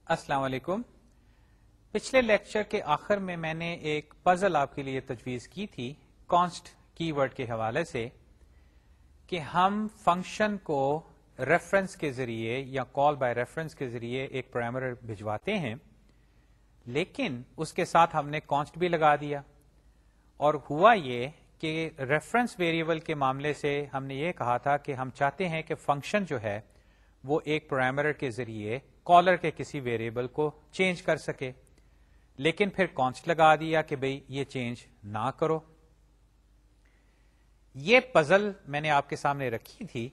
السلام علیکم. پچھلے لیکچر کے آخر میں نے ایک پزل آپ کے لیے تجویز کی تھی کانسٹ کی ورڈ کے حوالے سے کہ ہم فنکشن کو ریفرنس کے ذریعے یا کال بائی ریفرنس کے ذریعے ایک پیرامیٹر بھجواتے ہیں، لیکن اس کے ساتھ ہم نے کانسٹ بھی لگا دیا. اور ہوا یہ کہ ریفرنس ویریبل کے معاملے سے ہم نے یہ کہا تھا کہ ہم چاہتے ہیں کہ فنکشن جو ہے وہ ایک پیرامیٹر کے ذریعے کالر کے کسی ویریبل کو چینج کر سکے، لیکن پھر کانسٹ لگا دیا کہ بھئی یہ چینج نہ کرو. یہ پزل میں نے آپ کے سامنے رکھی تھی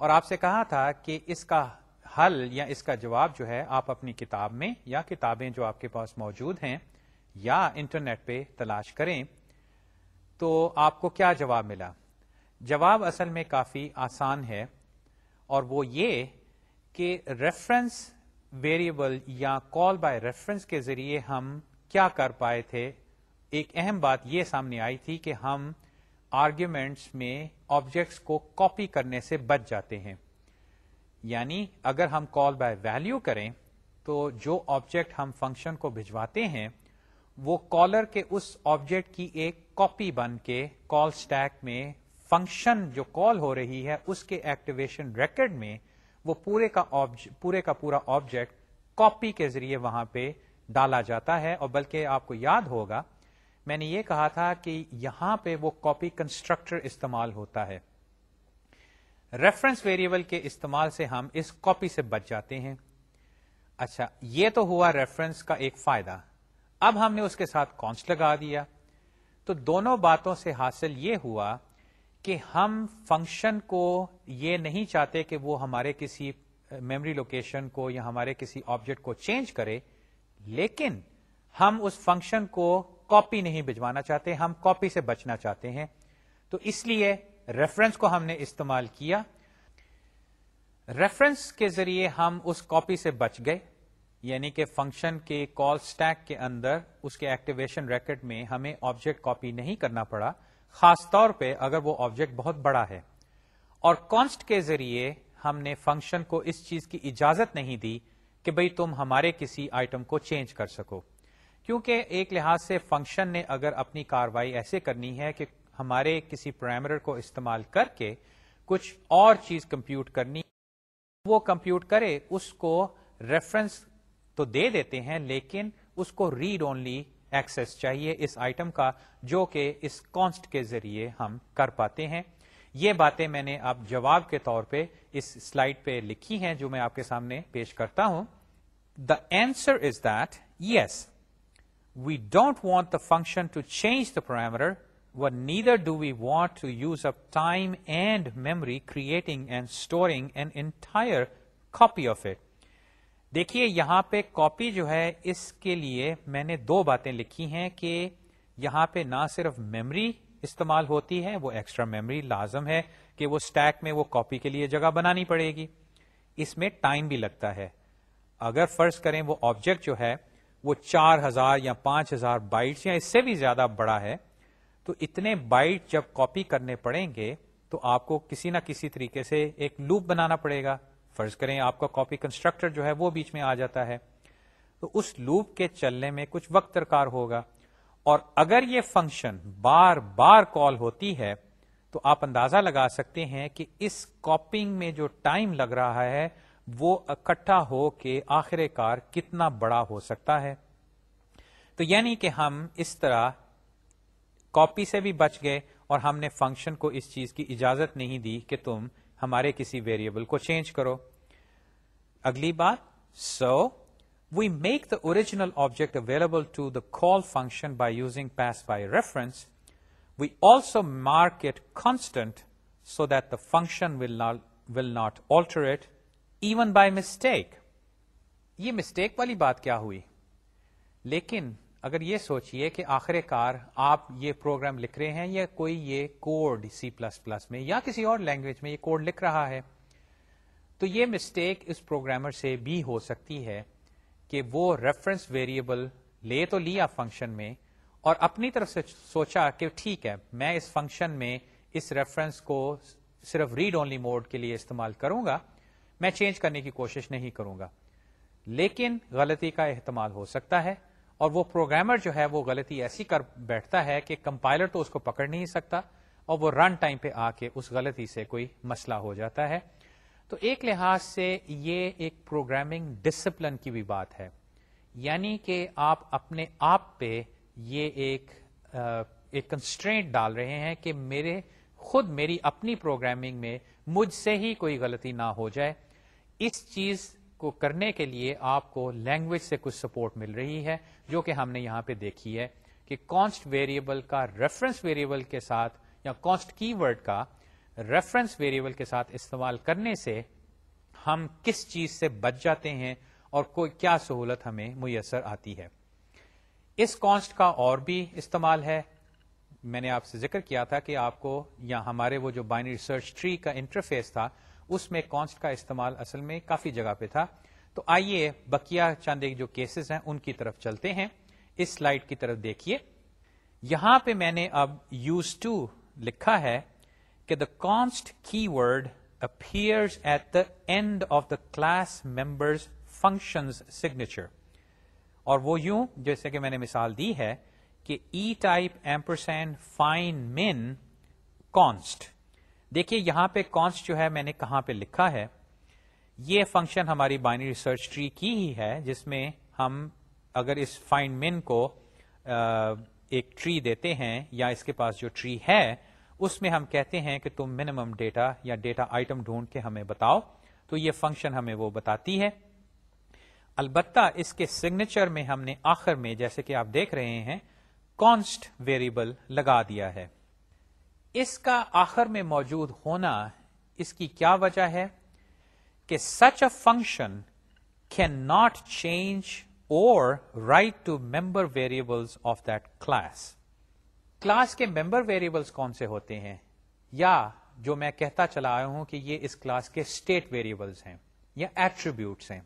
اور آپ سے کہا تھا کہ اس کا حل یا اس کا جواب جو ہے آپ اپنی کتاب میں یا کتابیں جو آپ کے پاس موجود ہیں یا انٹرنیٹ پہ تلاش کریں. تو آپ کو کیا جواب ملا؟ جواب اصل میں کافی آسان ہے، اور وہ یہ کہ ریفرنس ویریبل یا کال بائی ریفرنس کے ذریعے ہم کیا کر پائے تھے. ایک اہم بات یہ سامنے آئی تھی کہ ہم آرگیومنٹس میں آبجیکٹس کو کاپی کرنے سے بچ جاتے ہیں. یعنی اگر ہم کال بائی ویلیو کریں تو جو آبجیکٹ ہم فنکشن کو بھجواتے ہیں وہ کالر کے اس آبجیکٹ کی ایک کاپی بن کے کال سٹیک میں فنکشن جو کال ہو رہی ہے اس کے ایکٹیویشن ریکارڈ میں وہ پورے کا پورا آبجیکٹ کاپی کے ذریعے وہاں پہ ڈالا جاتا ہے. اور بلکہ آپ کو یاد ہوگا میں نے یہ کہا تھا کہ یہاں پہ وہ کاپی کنسٹرکٹر استعمال ہوتا ہے. ریفرنس ویریبل کے استعمال سے ہم اس کاپی سے بچ جاتے ہیں. اچھا، یہ تو ہوا ریفرنس کا ایک فائدہ. اب ہم نے اس کے ساتھ کانسٹ لگا دیا تو دونوں باتوں سے حاصل یہ ہوا کہ ہم فنکشن کو یہ نہیں چاہتے کہ وہ ہمارے کسی میموری لوکیشن کو یا ہمارے کسی آبجیکٹ کو چینج کرے، لیکن ہم اس فنکشن کو کاپی نہیں بھجوانا چاہتے، ہم کاپی سے بچنا چاہتے ہیں. تو اس لیے ریفرنس کو ہم نے استعمال کیا. ریفرنس کے ذریعے ہم اس کاپی سے بچ گئے، یعنی کہ فنکشن کے کال سٹیک کے اندر اس کے ایکٹیویشن ریکارڈ میں ہمیں آبجیکٹ کاپی نہیں کرنا پڑا، خاص طور پہ اگر وہ آبجیکٹ بہت بڑا ہے. اور کانسٹ کے ذریعے ہم نے فنکشن کو اس چیز کی اجازت نہیں دی کہ بھئی تم ہمارے کسی آئٹم کو چینج کر سکو، کیونکہ ایک لحاظ سے فنکشن نے اگر اپنی کاروائی ایسے کرنی ہے کہ ہمارے کسی پیرامیٹر کو استعمال کر کے کچھ اور چیز کمپیوٹ کرنی، وہ کمپیوٹ کرے، اس کو ریفرنس تو دے دیتے ہیں لیکن اس کو ریڈ اونلی ایکسس چاہیے اس آئٹم کا، جو کہ اس کانسٹ کے ذریعے ہم کر پاتے ہیں. یہ باتیں میں نے اب جواب کے طور پہ اس سلائیڈ پہ لکھی ہیں جو میں آپ کے سامنے پیش کرتا ہوں. The answer is that yes, we don't want the function to change the parameter, but neither do we want to use up time and memory creating and storing an entire copy of it. دیکھیے یہاں پہ copy جو ہے اس کے لیے میں نے دو باتیں لکھی ہیں کہ یہاں پہ نہ صرف میموری استعمال ہوتی ہے، وہ ایکسٹرا میموری لازم ہے کہ وہ سٹیک میں وہ کاپی کے لیے جگہ بنانی پڑے گی. اس میں ٹائم بھی لگتا ہے. اگر فرض کریں وہ آبجیکٹ جو ہے وہ 4000 یا 5000 بائٹس یا اس سے بھی زیادہ بڑا ہے، تو اتنے بائٹ جب کاپی کرنے پڑیں گے تو آپ کو کسی نہ کسی طریقے سے ایک لوپ بنانا پڑے گا. فرض کریں آپ کا کاپی کنسٹرکٹر جو ہے وہ بیچ میں آ جاتا ہے، تو اس لوپ کے چلنے میں کچھ وقت درکار ہوگا. اور اگر یہ فنکشن بار بار کال ہوتی ہے تو آپ اندازہ لگا سکتے ہیں کہ اس کاپنگ میں جو ٹائم لگ رہا ہے وہ اکٹھا ہو کے آخر کار کتنا بڑا ہو سکتا ہے. تو یعنی کہ ہم اس طرح کاپی سے بھی بچ گئے اور ہم نے فنکشن کو اس چیز کی اجازت نہیں دی کہ تم ہمارے کسی ویریبل کو چینج کرو. اگلی بات، سو we make the original object available to the call function by using pass by reference. We also mark it constant so that the function will not alter it even by mistake. یہ mistake والی بات کیا ہوئی؟ لیکن اگر یہ سوچئے کہ آخر کار آپ یہ پروگرام لکھ رہے ہیں یا کوئی یہ کوڈ C++ میں یا کسی اور لینگویج میں یہ کوڈ لکھ رہا ہے، تو یہ مسٹیک اس پروگرامر سے بھی ہو سکتی ہے کہ وہ ریفرنس ویریبل لے تو لیا فنکشن میں اور اپنی طرف سے سوچا کہ ٹھیک ہے میں اس فنکشن میں اس ریفرنس کو صرف ریڈ اونلی موڈ کے لیے استعمال کروں گا، میں چینج کرنے کی کوشش نہیں کروں گا. لیکن غلطی کا احتمال ہو سکتا ہے، اور وہ پروگرامر جو ہے وہ غلطی ایسی کر بیٹھتا ہے کہ کمپائلر تو اس کو پکڑ نہیں سکتا، اور وہ رن ٹائم پہ آ کے اس غلطی سے کوئی مسئلہ ہو جاتا ہے. تو ایک لحاظ سے یہ ایک پروگرامنگ ڈسپلن کی بھی بات ہے، یعنی کہ آپ اپنے آپ پہ یہ ایک کنسٹرینٹ ڈال رہے ہیں کہ میری اپنی پروگرامنگ میں مجھ سے ہی کوئی غلطی نہ ہو جائے. اس چیز کو کرنے کے لیے آپ کو لینگویج سے کچھ سپورٹ مل رہی ہے، جو کہ ہم نے یہاں پہ دیکھی ہے کہ کانسٹ ویریبل کا ریفرنس ویریبل کے ساتھ یا کانسٹ کی ورڈ کا ریفرنس ویریبل کے ساتھ استعمال کرنے سے ہم کس چیز سے بچ جاتے ہیں اور کوئی کیا سہولت ہمیں میسر آتی ہے. اس کانسٹ کا اور بھی استعمال ہے. میں نے آپ سے ذکر کیا تھا کہ آپ کو یا ہمارے وہ جو بائنری سرچ ٹری کا انٹرفیس تھا اس میں کانسٹ کا استعمال اصل میں کافی جگہ پہ تھا. تو آئیے بقیہ چند ایک جو کیسز ہیں ان کی طرف چلتے ہیں. اس سلائیڈ کی طرف دیکھیے. یہاں پہ میں نے اب یوز ٹو لکھا ہے کہ the const keyword appears at the end of the class members functions signature. اور وہ یوں جیسے کہ میں نے مثال دی ہے کہ ای ٹائپ ایمپرسینڈ فائن من کانسٹ. دیکھیے یہاں پہ کانسٹ جو ہے میں نے کہاں پہ لکھا ہے. یہ فنکشن ہماری بائنری سرچ ٹری کی ہی ہے، جس میں ہم اگر اس فائن من کو ایک ٹری دیتے ہیں یا اس کے پاس جو ٹری ہے اس میں ہم کہتے ہیں کہ تم منیمم ڈیٹا یا ڈیٹا آئٹم ڈھونڈ کے ہمیں بتاؤ، تو یہ فنکشن ہمیں وہ بتاتی ہے. البتہ اس کے سگنیچر میں ہم نے آخر میں جیسے کہ آپ دیکھ رہے ہیں کانسٹ ویریبل لگا دیا ہے. اس کا آخر میں موجود ہونا اس کی کیا وجہ ہے کہ such a function can not change اور write to member variables of that class. Class کے ممبر ویریبلز کون سے ہوتے ہیں، یا جو میں کہتا چلا آیا ہوں کہ یہ اس کلاس کے اسٹیٹ ویریبلز ہیں یا ایٹریبیوٹس ہیں.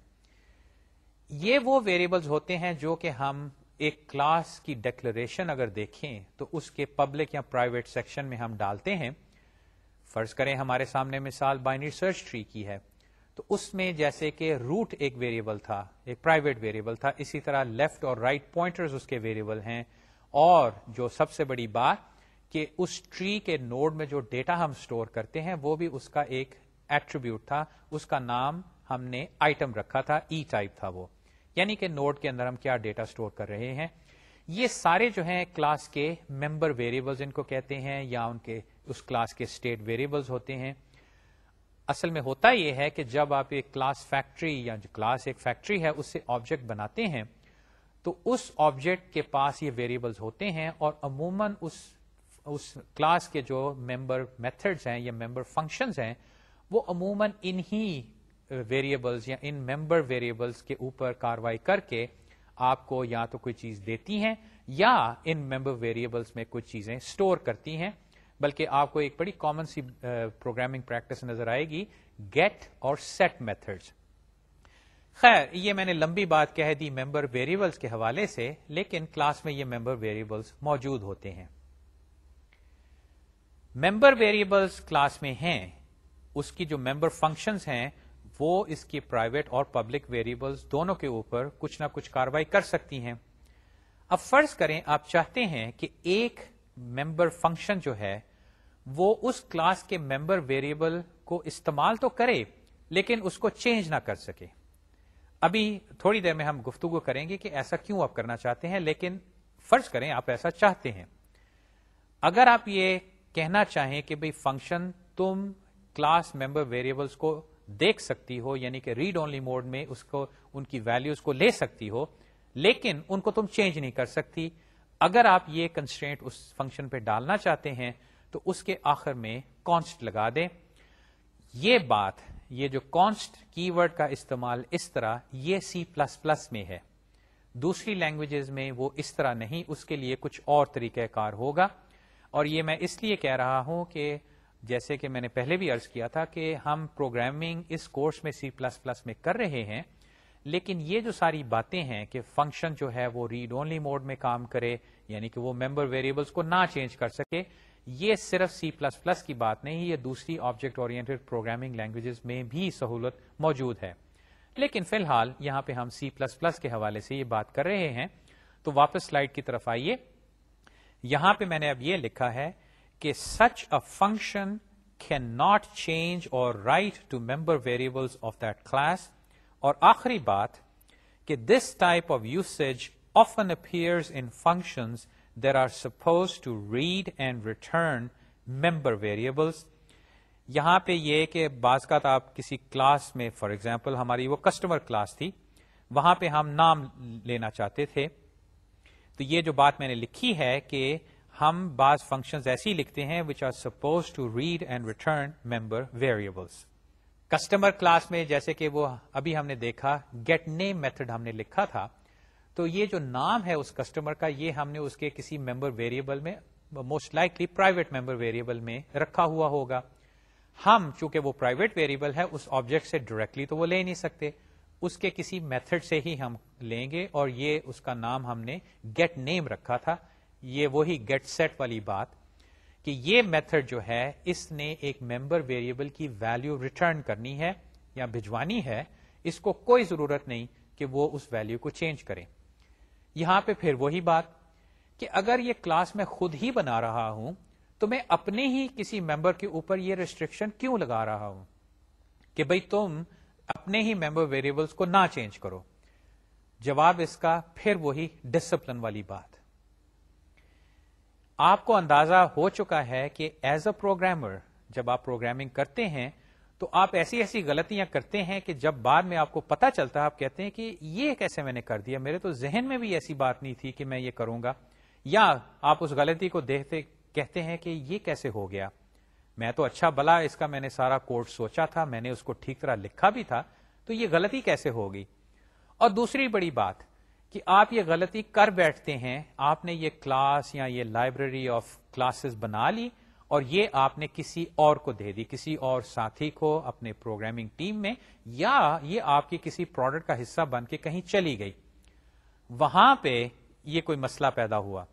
یہ وہ ویریبلز ہوتے ہیں جو کہ ہم ایک کلاس کی ڈکلریشن اگر دیکھیں تو اس کے پبلک یا پرائیویٹ سیکشن میں ہم ڈالتے ہیں. فرض کریں ہمارے سامنے مثال بائنری سرچ ٹری کی ہے، تو اس میں جیسے کہ روٹ ایک ویریبل تھا، ایک پرائیویٹ ویریبل تھا، اسی طرح لیفٹ اور رائٹ پوائنٹرز اس کے ویریبل ہیں. اور جو سب سے بڑی بات کہ اس ٹری کے نوڈ میں جو ڈیٹا ہم سٹور کرتے ہیں وہ بھی اس کا ایک ایٹریبیوٹ تھا، اس کا نام ہم نے آئٹم رکھا تھا، ای ٹائپ تھا وہ، یعنی کہ نوڈ کے اندر ہم کیا ڈیٹا سٹور کر رہے ہیں. یہ سارے جو ہیں کلاس کے ممبر ویریبلز ان کو کہتے ہیں، یا ان کے اس کلاس کے اسٹیٹ ویریبلز ہوتے ہیں. اصل میں ہوتا یہ ہے کہ جب آپ ایک کلاس فیکٹری یا جو کلاس ایک فیکٹری ہے اس سے آبجیکٹ بناتے ہیں تو اس آبجیکٹ کے پاس یہ ویریبلز ہوتے ہیں، اور عموماً اس کلاس کے جو ممبر میتھڈز ہیں یا ممبر فنکشنز ہیں وہ عموماً انہی ویریبلز یا ان ممبر ویریبلز کے اوپر کاروائی کر کے آپ کو یا تو کوئی چیز دیتی ہیں یا ان ممبر ویریبلز میں کچھ چیزیں سٹور کرتی ہیں. بلکہ آپ کو ایک بڑی کامن سی پروگرامنگ پریکٹس نظر آئے گی، گیٹ اور سیٹ میتھڈز. خیر یہ میں نے لمبی بات کہہ دی ممبر ویریبلز کے حوالے سے، لیکن کلاس میں یہ ممبر ویریبلز موجود ہوتے ہیں. ممبر ویریبلز کلاس میں ہیں، اس کی جو ممبر فنکشنز ہیں وہ اس کی پرائیویٹ اور پبلک ویریبلز دونوں کے اوپر کچھ نہ کچھ کاروائی کر سکتی ہیں. اب فرض کریں آپ چاہتے ہیں کہ ایک ممبر فنکشن جو ہے وہ اس کلاس کے ممبر ویریبل کو استعمال تو کرے لیکن اس کو چینج نہ کر سکے. ابھی تھوڑی دیر میں ہم گفتگو کریں گے کہ ایسا کیوں آپ کرنا چاہتے ہیں، لیکن فرض کریں آپ ایسا چاہتے ہیں. اگر آپ یہ کہنا چاہیں کہ بھئی فنکشن تم کلاس ممبر ویریبلز کو دیکھ سکتی ہو، یعنی کہ ریڈ اونلی موڈ میں اس کو ان کی ویلیوز کو لے سکتی ہو لیکن ان کو تم چینج نہیں کر سکتی، اگر آپ یہ کنسٹرینٹ اس فنکشن پہ ڈالنا چاہتے ہیں تو اس کے آخر میں کانسٹ لگا دیں. یہ بات، یہ جو کانسٹ کی ورڈ کا استعمال اس طرح، یہ C++ میں ہے. دوسری لینگویجز میں وہ اس طرح نہیں، اس کے لیے کچھ اور طریقہ کار ہوگا. اور یہ میں اس لیے کہہ رہا ہوں کہ جیسے کہ میں نے پہلے بھی عرض کیا تھا کہ ہم پروگرامنگ اس کورس میں C++ میں کر رہے ہیں، لیکن یہ جو ساری باتیں ہیں کہ فنکشن جو ہے وہ ریڈ اونلی موڈ میں کام کرے، یعنی کہ وہ ممبر ویریبلز کو نہ چینج کر سکے، یہ صرف C++ کی بات نہیں، یہ دوسری آبجیکٹ اورینٹڈ پروگرامنگ لینگویجز میں بھی سہولت موجود ہے. لیکن فی الحال یہاں پہ ہم C++ کے حوالے سے یہ بات کر رہے ہیں. تو واپس سلائڈ کی طرف آئیے. یہاں پہ میں نے اب یہ لکھا ہے کہ such a function cannot change or write to member variables of that class. اور آخری بات کہ this type of usage often appears in functions that are supposed to read and return member variables. یہاں پہ یہ کہ بعض کا آپ کسی کلاس میں، فار ایگزامپل ہماری وہ کسٹمر کلاس تھی، وہاں پہ ہم نام لینا چاہتے تھے. تو یہ جو بات میں نے لکھی ہے کہ ہم بعض فنکشنز ایسی لکھتے ہیں which are supposed to read and return member variables. Customer class میں جیسے کہ وہ ابھی ہم نے دیکھا گیٹ نیم میتھڈ ہم نے لکھا تھا، تو یہ جو نام ہے اس کسٹمر کا، یہ ہم نے اس کے کسی ممبر ویریبل میں، most likely private member variable میں رکھا ہوا ہوگا. ہم چونکہ وہ پرائیویٹ ویریبل ہے اس آبجیکٹ سے ڈائریکٹلی تو وہ لے نہیں سکتے، اس کے کسی میتھڈ سے ہی ہم لیں گے، اور یہ اس کا نام ہم نے گیٹ نیم رکھا تھا. یہ وہی گیٹ سیٹ والی بات کہ یہ میتھڈ جو ہے اس نے ایک ممبر ویریبل کی ویلیو ریٹرن کرنی ہے یا بھجوانی ہے، اس کو کوئی ضرورت نہیں کہ وہ اس ویلیو کو چینج کریں. یہاں پہ پھر وہی بات کہ اگر یہ کلاس میں خود ہی بنا رہا ہوں تو میں اپنے ہی کسی ممبر کے اوپر یہ ریسٹرکشن کیوں لگا رہا ہوں کہ بھئی تم اپنے ہی ممبر ویریبلس کو نہ چینج کرو. جواب اس کا پھر وہی ڈسپلن والی بات. آپ کو اندازہ ہو چکا ہے کہ ایز اے پروگرامر جب آپ پروگرامنگ کرتے ہیں تو آپ ایسی ایسی غلطیاں کرتے ہیں کہ جب بعد میں آپ کو پتا چلتا ہے آپ کہتے ہیں کہ یہ کیسے میں نے کر دیا، میرے تو ذہن میں بھی ایسی بات نہیں تھی کہ میں یہ کروں گا. یا آپ اس غلطی کو دیکھتے کہتے ہیں کہ یہ کیسے ہو گیا، میں تو اچھا بلا اس کا میں نے سارا کوڈ سوچا تھا، میں نے اس کو ٹھیک طرح لکھا بھی تھا، تو یہ غلطی کیسے ہوگی. اور دوسری بڑی بات کہ آپ یہ غلطی کر بیٹھتے ہیں، آپ نے یہ کلاس یا یہ لائبریری آف کلاسز بنا لی اور یہ آپ نے کسی اور کو دے دی، کسی اور ساتھی کو اپنے پروگرامنگ ٹیم میں، یا یہ آپ کی کسی پروڈکٹ کا حصہ بن کے کہیں چلی گئی. وہاں پہ یہ کوئی مسئلہ پیدا ہوا،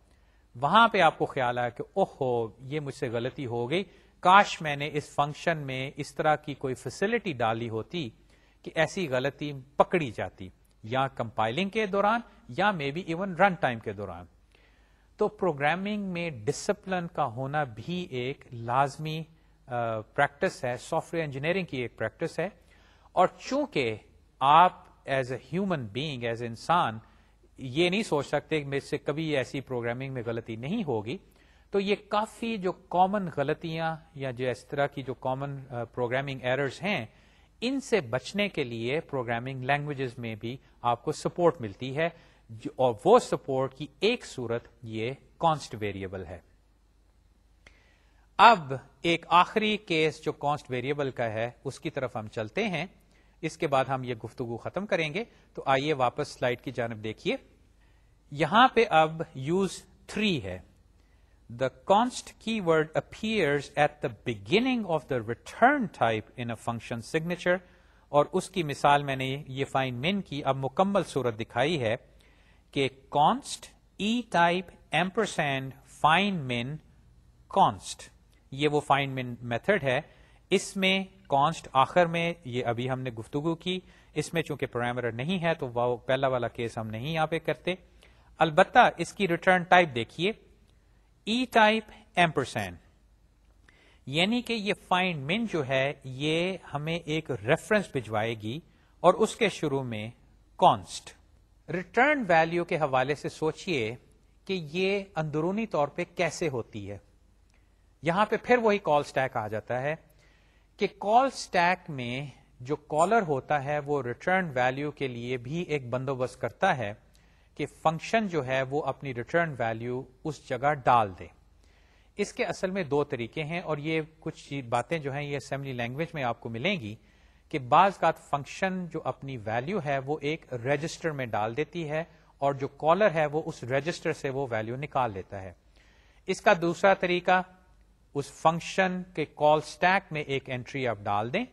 وہاں پہ آپ کو خیال آیا کہ اوہو یہ مجھ سے غلطی ہو گئی، کاش میں نے اس فنکشن میں اس طرح کی کوئی فیسلٹی ڈالی ہوتی کہ ایسی غلطی پکڑی جاتی، یا کمپائلنگ کے دوران یا may be even run time کے دوران. تو پروگرامنگ میں ڈسپلن کا ہونا بھی ایک لازمی پریکٹس ہے، سافٹ ویئر انجینئرنگ کی ایک پریکٹس ہے. اور چونکہ آپ as a human being, as a انسان یہ نہیں سوچ سکتے کہ مجھ سے کبھی ایسی پروگرامنگ میں غلطی نہیں ہوگی، تو یہ کافی جو کامن غلطیاں یا جو اس طرح کی جو کامن پروگرامنگ ایررز ہیں، ان سے بچنے کے لیے پروگرامنگ لینگویجز میں بھی آپ کو سپورٹ ملتی ہے، اور وہ سپورٹ کی ایک صورت یہ کانسٹ ویریبل ہے. اب ایک آخری کیس جو کانسٹ ویریبل کا ہے اس کی طرف ہم چلتے ہیں، اس کے بعد ہم یہ گفتگو ختم کریں گے. تو آئیے واپس سلائڈ کی جانب دیکھیے. یہاں پہ اب یوز 3 ہے. The const keyword appears at the beginning of the return type in a function signature. اور اس کی مثال میں نے یہ فائن من کی اب مکمل صورت دکھائی ہے کہ const e type ampersand find min const، یہ وہ find min میتھڈ ہے. اس میں const آخر میں، یہ ابھی ہم نے گفتگو کی، اس میں چونکہ پیرامیٹر نہیں ہے تو وہ پہلا والا کیس ہم نہیں یہاں پہ کرتے. البتہ اس کی ریٹرن ٹائپ دیکھیے، ای ٹائپ ایمپرسینڈ، یعنی کہ یہ فائنڈ من جو ہے یہ ہمیں ایک ریفرنس بھجوائے گی اور اس کے شروع میں کانسٹ. ریٹرن ویلیو کے حوالے سے سوچئے کہ یہ اندرونی طور پہ کیسے ہوتی ہے. یہاں پہ پھر وہی کال سٹیک آ جاتا ہے کہ کال سٹیک میں جو کالر ہوتا ہے وہ ریٹرن ویلیو کے لیے بھی ایک بندوبست کرتا ہے کہ فنکشن جو ہے وہ اپنی ریٹرن ویلیو اس جگہ ڈال دے. اس کے اصل میں 2 طریقے ہیں، اور یہ کچھ باتیں جو ہیں یہ اسمبلی لینگویج میں آپ کو ملیں گی کہ بعض کا فنکشن جو اپنی ویلیو ہے وہ ایک رجسٹر میں ڈال دیتی ہے اور جو کالر ہے وہ اس رجسٹر سے وہ ویلیو نکال لیتا ہے. اس کا دوسرا طریقہ، اس فنکشن کے کال سٹیک میں ایک انٹری آپ ڈال دیں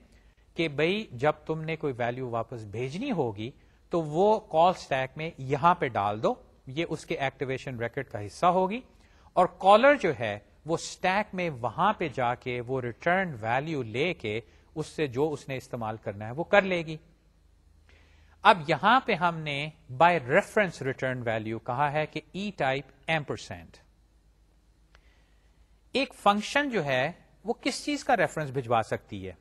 کہ بھئی جب تم نے کوئی ویلیو واپس بھیجنی ہوگی تو وہ کال سٹیک میں یہاں پہ ڈال دو، یہ اس کے ایکٹیویشن ریکارڈ کا حصہ ہوگی، اور کالر جو ہے وہ سٹیک میں وہاں پہ جا کے وہ ریٹرن ویلیو لے کے اس سے جو اس نے استعمال کرنا ہے وہ کر لے گی. اب یہاں پہ ہم نے بائی ریفرنس ریٹرن ویلو کہا ہے کہ ای ٹائپ ایمپرسینٹ. ایک فنکشن جو ہے وہ کس چیز کا ریفرنس بھجوا سکتی ہے؟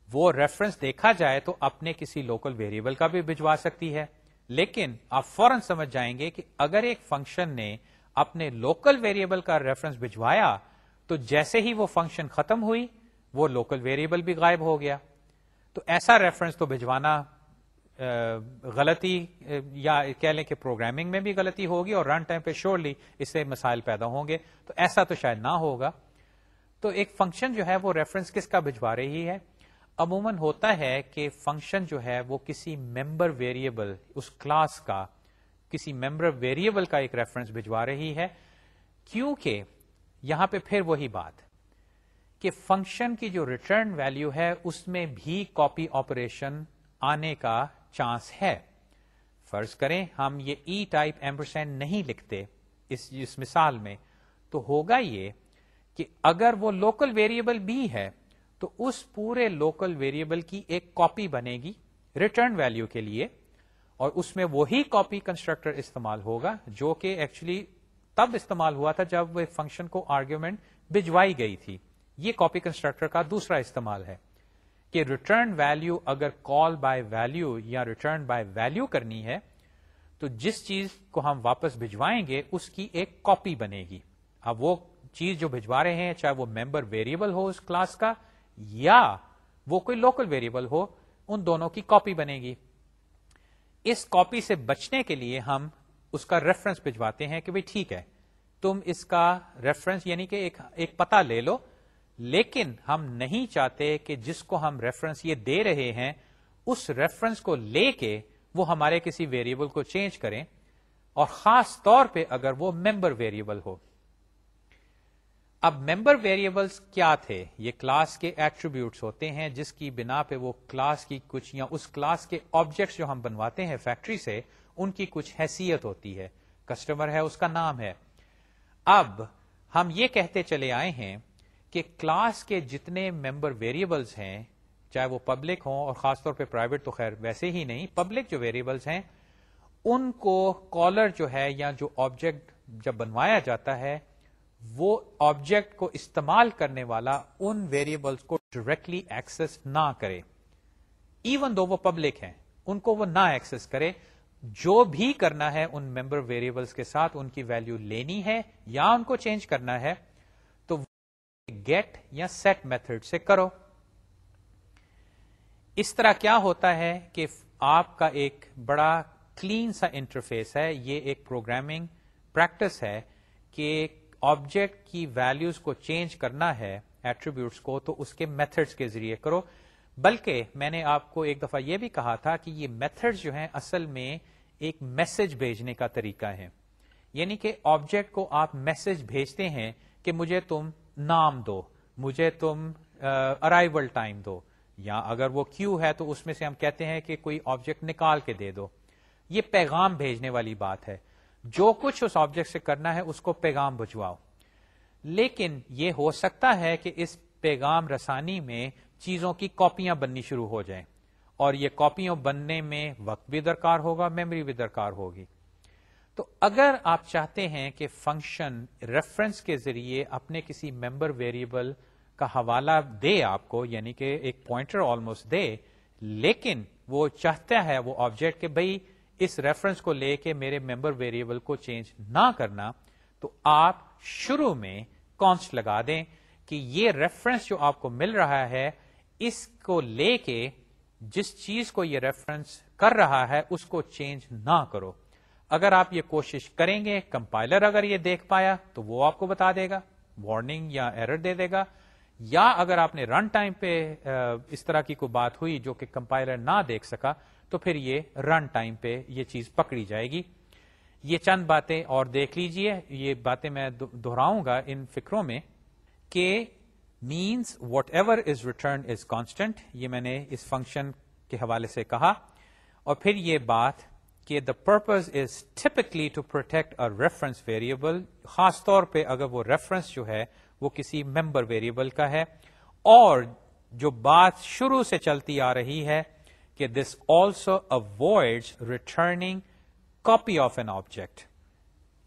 وہ ریفرنس دیکھا جائے تو اپنے کسی لوکل ویریبل کا بھی بھجوا سکتی ہے، لیکن آپ فوراً سمجھ جائیں گے کہ اگر ایک فنکشن نے اپنے لوکل ویریبل کا ریفرنس بھجوایا تو جیسے ہی وہ فنکشن ختم ہوئی وہ لوکل ویریبل بھی غائب ہو گیا. تو ایسا ریفرنس تو بھجوانا غلطی یا کہہ لیں کہ پروگرامنگ میں بھی غلطی ہوگی اور رن ٹائم پہ شیورلی اس سے مسائل پیدا ہوں گے. تو ایسا تو شاید نہ ہوگا. تو ایک فنکشن جو ہے وہ ریفرنس کس کا بھجوا رہی ہے؟ عموماً ہوتا ہے کہ فنکشن جو ہے وہ کسی ممبر ویریبل، اس کلاس کا کسی ممبر ویریبل کا ایک ریفرنس بھجوا رہی ہے، کیونکہ یہاں پہ پھر وہی بات کہ فنکشن کی جو ریٹرن ویلیو ہے اس میں بھی کاپی آپریشن آنے کا چانس ہے. فرض کریں ہم یہ ای ٹائپ ایمپرسینڈ نہیں لکھتے اس مثال میں، تو ہوگا یہ کہ اگر وہ لوکل ویریبل بھی ہے تو اس پورے لوکل ویریبل کی ایک کاپی بنے گی ریٹرن ویلیو کے لیے، اور اس میں وہی کاپی کنسٹرکٹر استعمال ہوگا جو کہ ایکچولی تب استعمال ہوا تھا جب وہ فنکشن کو آرگیومنٹ بھجوائی گئی تھی. یہ کاپی کنسٹرکٹر کا دوسرا استعمال ہے کہ ریٹرن ویلیو اگر کال بائی ویلیو یا ریٹرن بائی ویلیو کرنی ہے تو جس چیز کو ہم واپس بھجوائیں گے اس کی ایک کاپی بنے گی. اب وہ چیز جو بھجوا رہے ہیں چاہے وہ ممبر ویریبل ہو اس کلاس کا یا وہ کوئی لوکل ویریبل ہو، ان دونوں کی کاپی بنے گی. اس کاپی سے بچنے کے لیے ہم اس کا ریفرنس بھجواتے ہیں کہ بھئی ٹھیک ہے تم اس کا ریفرنس یعنی کہ ایک پتہ لے لو، لیکن ہم نہیں چاہتے کہ جس کو ہم ریفرنس یہ دے رہے ہیں اس ریفرنس کو لے کے وہ ہمارے کسی ویریبل کو چینج کریں، اور خاص طور پہ اگر وہ ممبر ویریبل ہو. اب ممبر ویریبلس کیا تھے؟ یہ کلاس کے ایٹریبیوٹس ہوتے ہیں جس کی بنا پہ وہ کلاس کی کچھ یا اس کلاس کے آبجیکٹس جو ہم بنواتے ہیں فیکٹری سے ان کی کچھ حیثیت ہوتی ہے. کسٹمر ہے، اس کا نام ہے. اب ہم یہ کہتے چلے آئے ہیں کہ کلاس کے جتنے ممبر ویریبلس ہیں چاہے وہ پبلک ہوں، اور خاص طور پہ پرائیویٹ تو خیر ویسے ہی نہیں، پبلک جو ویریبلس ہیں ان کو کالر جو ہے یا جو آبجیکٹ جب بنوایا جاتا ہے وہ آبجیکٹ کو استعمال کرنے والا ان ویریبلس کو ڈائریکٹلی ایکسس نہ کرے، ایون دو وہ پبلک ہیں ان کو وہ نہ ایکسس کرے. جو بھی کرنا ہے ان ممبر ویریبلس کے ساتھ ان کی ویلیو لینی ہے یا ان کو چینج کرنا ہے تو گیٹ یا سیٹ میتھڈ سے کرو. اس طرح کیا ہوتا ہے کہ آپ کا ایک بڑا کلین سا انٹرفیس ہے. یہ ایک پروگرامنگ پریکٹس ہے کہ آبجیکٹ کی ویلیوز کو چینج کرنا ہے ایٹریبیوٹس کو تو اس کے میتھڈس کے ذریعے کرو. بلکہ میں نے آپ کو ایک دفعہ یہ بھی کہا تھا کہ یہ میتھڈز جو ہیں اصل میں ایک میسج بھیجنے کا طریقہ ہے. یعنی کہ آبجیکٹ کو آپ میسج بھیجتے ہیں کہ مجھے تم نام دو، مجھے تم ارائیول ٹائم دو، یا اگر وہ کیو ہے تو اس میں سے ہم کہتے ہیں کہ کوئی آبجیکٹ نکال کے دے دو. یہ پیغام بھیجنے والی بات ہے. جو کچھ اس آبجیکٹ سے کرنا ہے اس کو پیغام بھجواؤ. لیکن یہ ہو سکتا ہے کہ اس پیغام رسانی میں چیزوں کی کاپیاں بننی شروع ہو جائیں، اور یہ کاپیوں بننے میں وقت بھی درکار ہوگا، میموری بھی درکار ہوگی. تو اگر آپ چاہتے ہیں کہ فنکشن ریفرنس کے ذریعے اپنے کسی ممبر ویریبل کا حوالہ دے آپ کو، یعنی کہ ایک پوائنٹر آلموسٹ دے، لیکن وہ چاہتا ہے وہ آبجیکٹ کہ بھئی اس ریفرنس کو لے کے میرے ممبر ویریبل کو چینج نہ کرنا، تو آپ شروع میں کانسٹ لگا دیں کہ یہ ریفرنس جو آپ کو مل رہا ہے اس کو لے کے جس چیز کو یہ ریفرنس کر رہا ہے اس کو چینج نہ کرو. اگر آپ یہ کوشش کریں گے، کمپائلر اگر یہ دیکھ پایا تو وہ آپ کو بتا دے گا، وارننگ یا ایرر دے دے گا. یا اگر آپ نے رن ٹائم پہ اس طرح کی کوئی بات ہوئی جو کہ کمپائلر نہ دیکھ سکا تو پھر یہ رن ٹائم پہ یہ چیز پکڑی جائے گی. یہ چند باتیں اور دیکھ لیجئے، یہ باتیں میں دہراؤں گا ان فکروں میں کہ means what ever is return is constant, یہ میں نے اس فنکشن کے حوالے سے کہا. اور پھر یہ بات کہ the purpose is typically to protect a reference variable, خاص طور پہ اگر وہ ریفرنس جو ہے وہ کسی ممبر ویریبل کا ہے. اور جو بات شروع سے چلتی آ رہی ہے کہ this also avoids returning copy of an object.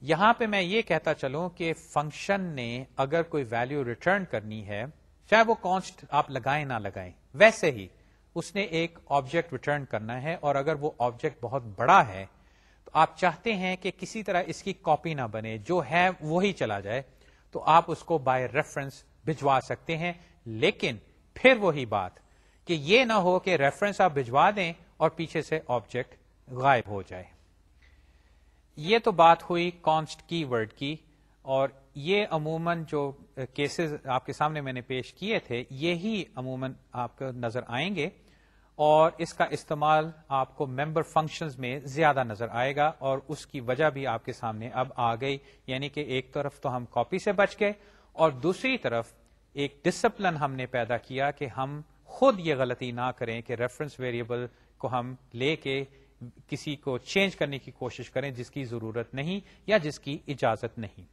یہاں پہ میں یہ کہتا چلوں کہ فنکشن نے اگر کوئی ویلیو ریٹرن کرنی ہے، چاہے وہ کانسٹ آپ لگائیں نہ لگائیں، ویسے ہی اس نے ایک آبجیکٹ ریٹرن کرنا ہے، اور اگر وہ آبجیکٹ بہت بڑا ہے تو آپ چاہتے ہیں کہ کسی طرح اس کی کاپی نہ بنے، جو ہے وہی چلا جائے، تو آپ اس کو بائی ریفرنس بھجوا سکتے ہیں. لیکن پھر وہی بات کہ یہ نہ ہو کہ ریفرنس آپ بھجوا دیں اور پیچھے سے آبجیکٹ غائب ہو جائے. یہ تو بات ہوئی کانسٹ کی ورڈ کی، اور یہ عموماً جو کیسز آپ کے سامنے میں نے پیش کیے تھے یہی عموماً آپ کو نظر آئیں گے، اور اس کا استعمال آپ کو ممبر فنکشنز میں زیادہ نظر آئے گا، اور اس کی وجہ بھی آپ کے سامنے اب آ گئی. یعنی کہ ایک طرف تو ہم کاپی سے بچ گئے، اور دوسری طرف ایک ڈسپلن ہم نے پیدا کیا کہ ہم خود یہ غلطی نہ کریں کہ ریفرنس ویریبل کو ہم لے کے کسی کو چینج کرنے کی کوشش کریں جس کی ضرورت نہیں یا جس کی اجازت نہیں.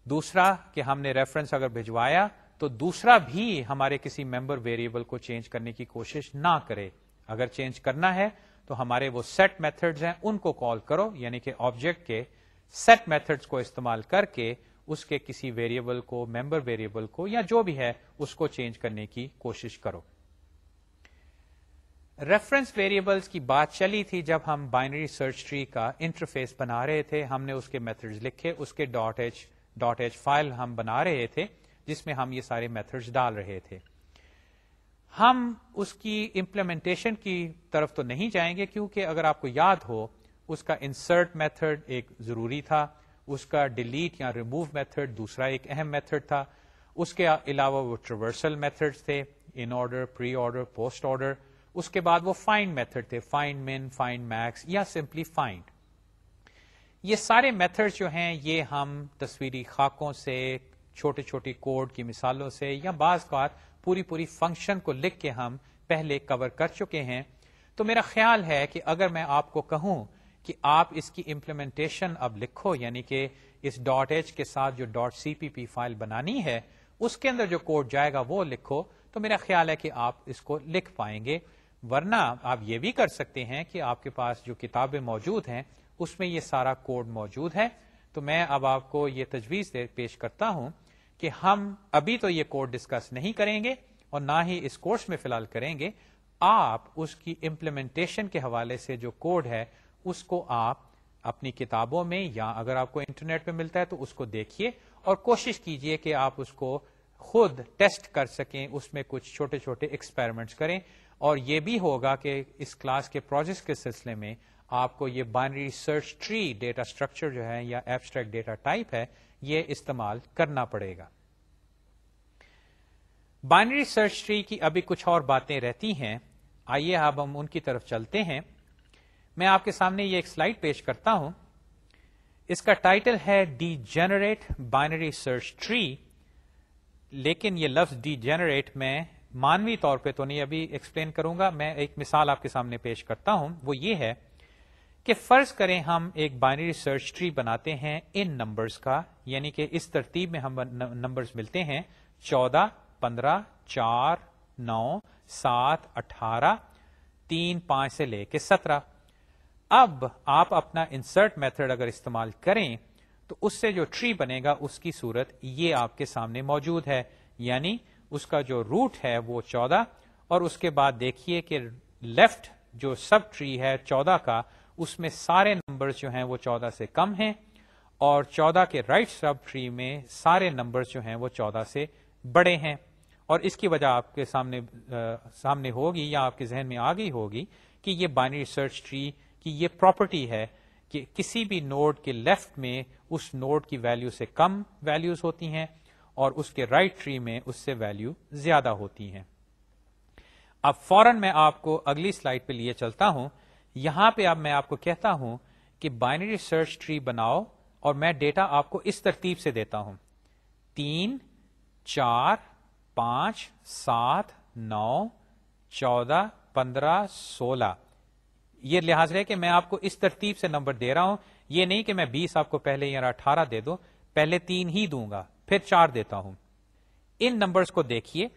دوسرا کہ ہم نے ریفرنس اگر بھجوایا تو دوسرا بھی ہمارے کسی ممبر ویریبل کو چینج کرنے کی کوشش نہ کرے. اگر چینج کرنا ہے تو ہمارے وہ سیٹ میتھڈز ہیں ان کو کال کرو، یعنی کہ آبجیکٹ کے سیٹ میتھڈز کو استعمال کر کے اس کے کسی ویریبل کو، ممبر ویریبل کو یا جو بھی ہے اس کو چینج کرنے کی کوشش کرو. ریفرنس ویریبلس کی بات چلی تھی جب ہم بائنری سرچ ٹری کا انٹرفیس بنا رہے تھے. ہم نے اس کے میتھڈز لکھے، اس کے ڈاٹ ایچ فائل ہم بنا رہے تھے جس میں ہم یہ سارے میتھڈز ڈال رہے تھے. ہم اس کی امپلیمنٹیشن کی طرف تو نہیں جائیں گے، کیونکہ اگر آپ کو یاد ہو اس کا انسرٹ میتھڈ ایک ضروری تھا، اس کا ڈیلیٹ یا ریموو میتھڈ دوسرا ایک اہم میتھڈ تھا، اس کے علاوہ وہ ٹریورسل میتھڈز تھے، in order, pre order, post order. اس کے بعد وہ فائنڈ میتھڈ تھے، فائنڈ من، فائنڈ میکس یا سمپلی فائنڈ. یہ سارے میتھڈ جو ہیں یہ ہم تصویری خاکوں سے، چھوٹے چھوٹے کوڈ کی مثالوں سے یا بعض اوقات پوری فنکشن کو لکھ کے ہم پہلے کور کر چکے ہیں. تو میرا خیال ہے کہ اگر میں آپ کو کہوں کہ آپ اس کی امپلیمنٹیشن اب لکھو، یعنی کہ اس ڈاٹ ایچ کے ساتھ جو ڈاٹ سی پی پی فائل بنانی ہے اس کے اندر جو کوڈ جائے گا وہ لکھو، تو میرا خیال ہے کہ آپ اس کو لکھ پائیں گے. ورنہ آپ یہ بھی کر سکتے ہیں کہ آپ کے پاس جو کتابیں موجود ہیں اس میں یہ سارا کوڈ موجود ہے. تو میں اب آپ کو یہ تجویز پیش کرتا ہوں کہ ہم ابھی تو یہ کوڈ ڈسکس نہیں کریں گے اور نہ ہی اس کورس میں فی الحال کریں گے. آپ اس کی امپلیمنٹیشن کے حوالے سے جو کوڈ ہے اس کو آپ اپنی کتابوں میں یا اگر آپ کو انٹرنیٹ پہ ملتا ہے تو اس کو دیکھیے اور کوشش کیجئے کہ آپ اس کو خود ٹیسٹ کر سکیں، اس میں کچھ چھوٹے چھوٹے ایکسپیریمنٹس کریں. اور یہ بھی ہوگا کہ اس کلاس کے پروجیکٹس کے سلسلے میں آپ کو یہ binary search tree data structure جو ہے یا ایبسٹریکٹ ڈیٹا ٹائپ ہے یہ استعمال کرنا پڑے گا. بائنری سرچ ٹری کی ابھی کچھ اور باتیں رہتی ہیں، آئیے اب ہم ان کی طرف چلتے ہیں. میں آپ کے سامنے یہ ایک سلائیڈ پیش کرتا ہوں. اس کا ٹائٹل ہے D generate binary search tree, لیکن یہ لفظ ڈی جنریٹ میں مانوی طور پہ تو نہیں ابھی ایکسپلین کروں گا. میں ایک مثال آپ کے سامنے پیش کرتا ہوں. وہ یہ ہے کہ فرض کریں ہم ایک بائنری سرچ ٹری بناتے ہیں ان نمبرز کا، یعنی کہ اس ترتیب میں ہم نمبرز ملتے ہیں 14، 15، 4، 9، 7، 18، 3، 5 سے لے کے 17. اب آپ اپنا انسرٹ میتھڈ اگر استعمال کریں تو اس سے جو ٹری بنے گا اس کی صورت یہ آپ کے سامنے موجود ہے. یعنی اس کا جو روٹ ہے وہ 14، اور اس کے بعد دیکھیے کہ لیفٹ جو سب ٹری ہے 14 کا اس میں سارے نمبرز جو ہیں وہ 14 سے کم ہیں، اور 14 کے رائٹ سب ٹری میں سارے نمبرز جو ہیں وہ 14 سے بڑے ہیں. اور اس کی وجہ آپ کے سامنے ہوگی یا آپ کے ذہن میں آ گئی ہوگی کہ یہ بائنری سرچ ٹری کی یہ پراپرٹی ہے کہ کسی بھی نوڈ کے لیفٹ میں اس نوڈ کی ویلیو سے کم ویلیوز ہوتی ہیں اور اس کے رائٹ ٹری میں اس سے ویلیو زیادہ ہوتی ہیں. اب فوراً میں آپ کو اگلی سلائیڈ پہ لیے چلتا ہوں. یہاں پہ اب میں آپ کو کہتا ہوں کہ بائنری سرچ ٹری بناؤ اور میں ڈیٹا آپ کو اس ترتیب سے دیتا ہوں 3، 4، 5، 7، 9، 14، 15، 16. یہ لحاظ ہے کہ میں آپ کو اس ترتیب سے نمبر دے رہا ہوں، یہ نہیں کہ میں 20 آپ کو پہلے یا 18 دے دوں، پہلے 3 ہی دوں گا پھر 4 دیتا ہوں. ان نمبرز کو دیکھیے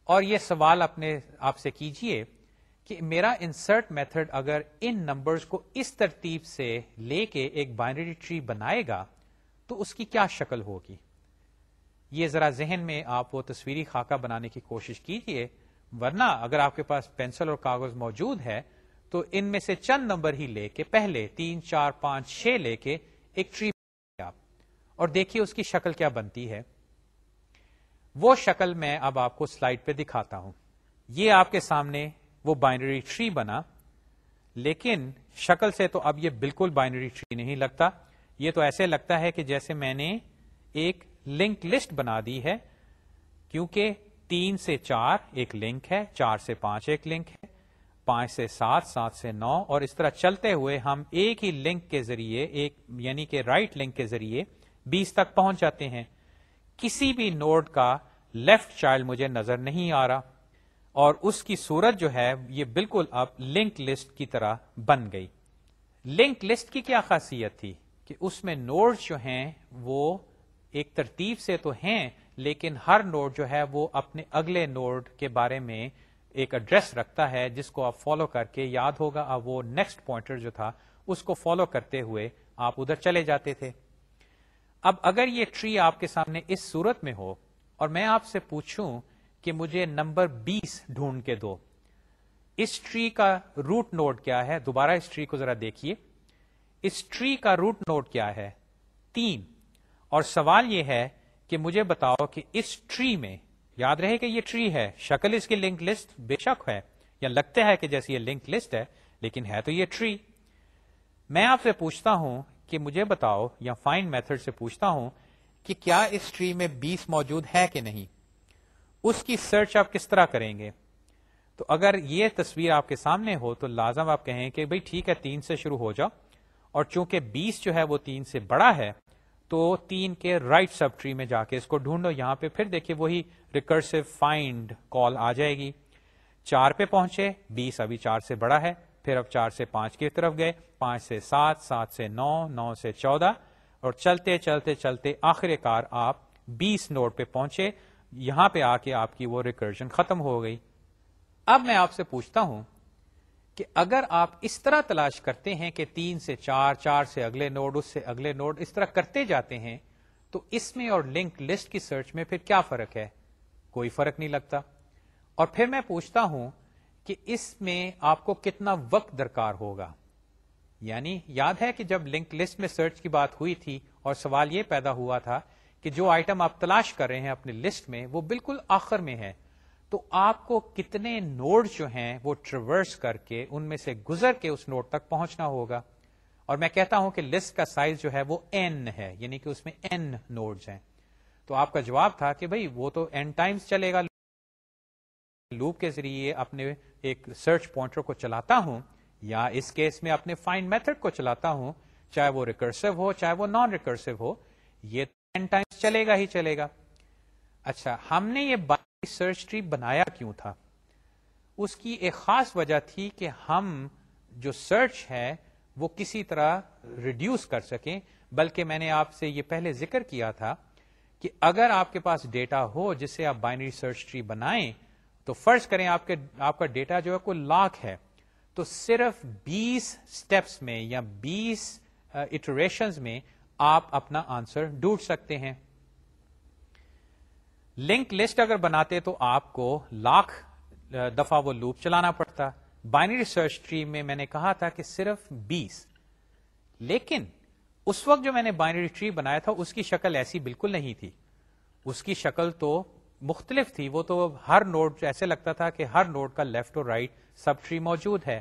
اور یہ سوال اپنے آپ سے کیجئے کہ میرا انسرٹ میتھڈ اگر ان نمبرز کو اس ترتیب سے لے کے ایک بائنری ٹری بنائے گا تو اس کی کیا شکل ہوگی. یہ ذرا ذہن میں آپ وہ تصویری خاکہ بنانے کی کوشش کیجئے، ورنہ اگر آپ کے پاس پینسل اور کاغذ موجود ہے تو ان میں سے چند نمبر ہی لے کے پہلے 3 4 5 6 لے کے ایک ٹری آپ اور دیکھیے اس کی شکل کیا بنتی ہے. وہ شکل میں اب آپ کو سلائیڈ پہ دکھاتا ہوں. یہ آپ کے سامنے وہ بائنری ٹری بنا، لیکن شکل سے تو اب یہ بالکل بائنری ٹری نہیں لگتا. یہ تو ایسے لگتا ہے کہ جیسے میں نے ایک لنک لسٹ بنا دی ہے، کیونکہ 3 سے 4 ایک لنک ہے، 4 سے 5 ایک لنک ہے، 5 سے 7 7 سے 9 اور اس طرح چلتے ہوئے ہم ایک ہی لنک کے ذریعے ایک یعنی کہ رائٹ لنک کے ذریعے 20 تک پہنچ جاتے ہیں. کسی بھی نوڈ کا لیفٹ چائلڈ مجھے نظر نہیں آ رہا اور اس کی صورت جو ہے یہ بالکل اب لنک لسٹ کی طرح بن گئی. لنک لسٹ کی کیا خاصیت تھی کہ اس میں نوڈز جو ہیں وہ ایک ترتیب سے تو ہیں، لیکن ہر نوڈ جو ہے وہ اپنے اگلے نوڈ کے بارے میں ایک ایڈریس رکھتا ہے جس کو آپ فالو کر کے، یاد ہوگا اب وہ نیکسٹ پوائنٹر جو تھا اس کو فالو کرتے ہوئے آپ ادھر چلے جاتے تھے. اب اگر یہ ٹری آپ کے سامنے اس صورت میں ہو اور میں آپ سے پوچھوں کہ مجھے نمبر 20 ڈھونڈ کے دو، اس ٹری کا روٹ نوڈ کیا ہے؟ دوبارہ اس ٹری کو ذرا دیکھیے. اس ٹری کا روٹ نوڈ کیا ہے؟ 3. اور سوال یہ ہے کہ مجھے بتاؤ کہ اس ٹری میں، یاد رہے کہ یہ ٹری ہے، شکل اس کی لنک لسٹ بے شک ہے یا لگتا ہے کہ جیسے یہ لنک لسٹ ہے، لیکن ہے تو یہ ٹری. میں آپ سے پوچھتا ہوں کہ مجھے بتاؤ، یا فائنڈ میتھڈ سے پوچھتا ہوں کہ کیا اس ٹری میں 20 موجود ہے کہ نہیں. اس کی سرچ آپ کس طرح کریں گے؟ تو اگر یہ تصویر آپ کے سامنے ہو تو لازم آپ کہیں کہ بھئی ٹھیک ہے 3 سے شروع ہو جاؤ، اور چونکہ 20 جو ہے وہ 3 سے بڑا ہے تو 3 کے رائٹ سب ٹری میں جا کے اس کو ڈھونڈو. یہاں پہ پھر دیکھیے وہی ریکرسو فائنڈ کال آ جائے گی. 4 پہ پہنچے، 20 ابھی 4 سے بڑا ہے، پھر اب 4 سے 5 کی طرف گئے، 5 سے 7 7 سے 9 9 سے 14 اور چلتے چلتے چلتے آخر کار آپ 20 نوڈ پہ پہنچے. یہاں پہ آ کے آپ کی وہ ریکرجن ختم ہو گئی. اب میں آپ سے پوچھتا ہوں کہ اگر آپ اس طرح تلاش کرتے ہیں کہ 3 سے 4 4 سے اگلے نوڈ، اس سے اگلے نوڈ، اس طرح کرتے جاتے ہیں تو اس میں اور لنک لسٹ کی سرچ میں پھر کیا فرق ہے؟ کوئی فرق نہیں لگتا. اور پھر میں پوچھتا ہوں کہ اس میں آپ کو کتنا وقت درکار ہوگا. یعنی یاد ہے کہ جب لنک لسٹ میں سرچ کی بات ہوئی تھی اور سوال یہ پیدا ہوا تھا کہ جو آئٹم آپ تلاش کر رہے ہیں اپنے لسٹ میں وہ بالکل آخر میں ہے، تو آپ کو کتنے نوڈ جو ہیں وہ ٹریورس کر کے ان میں سے گزر کے اس نوڈ تک پہنچنا ہوگا. اور میں کہتا ہوں کہ لسٹ کا سائز جو ہے وہ n ہے، یعنی کہ اس میں n نوڈز ہیں. تو آپ کا جواب تھا کہ بھئی وہ تو n ٹائمز چلے گا، لوپ کے ذریعے اپنے ایک سرچ پوائنٹر کو چلاتا ہوں یا اس کیس میں اپنے فائنڈ میتھڈ کو چلاتا ہوں، چاہے وہ ریکرسو ہو چاہے وہ نان ریکرسو ہو، یہ n ٹائمز چلے گا ہی چلے گا. اچھا، ہم نے یہ سرچ ٹری بنایا کیوں تھا؟ اس کی ایک خاص وجہ تھی کہ ہم جو سرچ ہے وہ کسی طرح ریڈیوس کر سکیں. بلکہ میں نے آپ سے یہ پہلے ذکر کیا تھا کہ اگر آپ کے پاس ڈیٹا ہو جس سے آپ بائنری سرچ ٹری بنائیں تو فرض کریں آپ کا ڈیٹا جو ہے کوئی لاکھ ہے، تو صرف 20 سٹیپس میں یا 20 ایٹریشنز میں آپ اپنا آنسر ڈھونڈ سکتے ہیں. لنک لسٹ اگر بناتے تو آپ کو لاکھ دفعہ وہ لوپ چلانا پڑتا. بائنری سرچ ٹری میں نے کہا تھا کہ صرف 20. لیکن اس وقت جو میں نے بائنری ٹری بنایا تھا اس کی شکل ایسی بالکل نہیں تھی. اس کی شکل تو مختلف تھی. وہ تو ہر نوڈ ایسے لگتا تھا کہ ہر نوڈ کا لیفٹ اور رائٹ سب ٹری موجود ہے.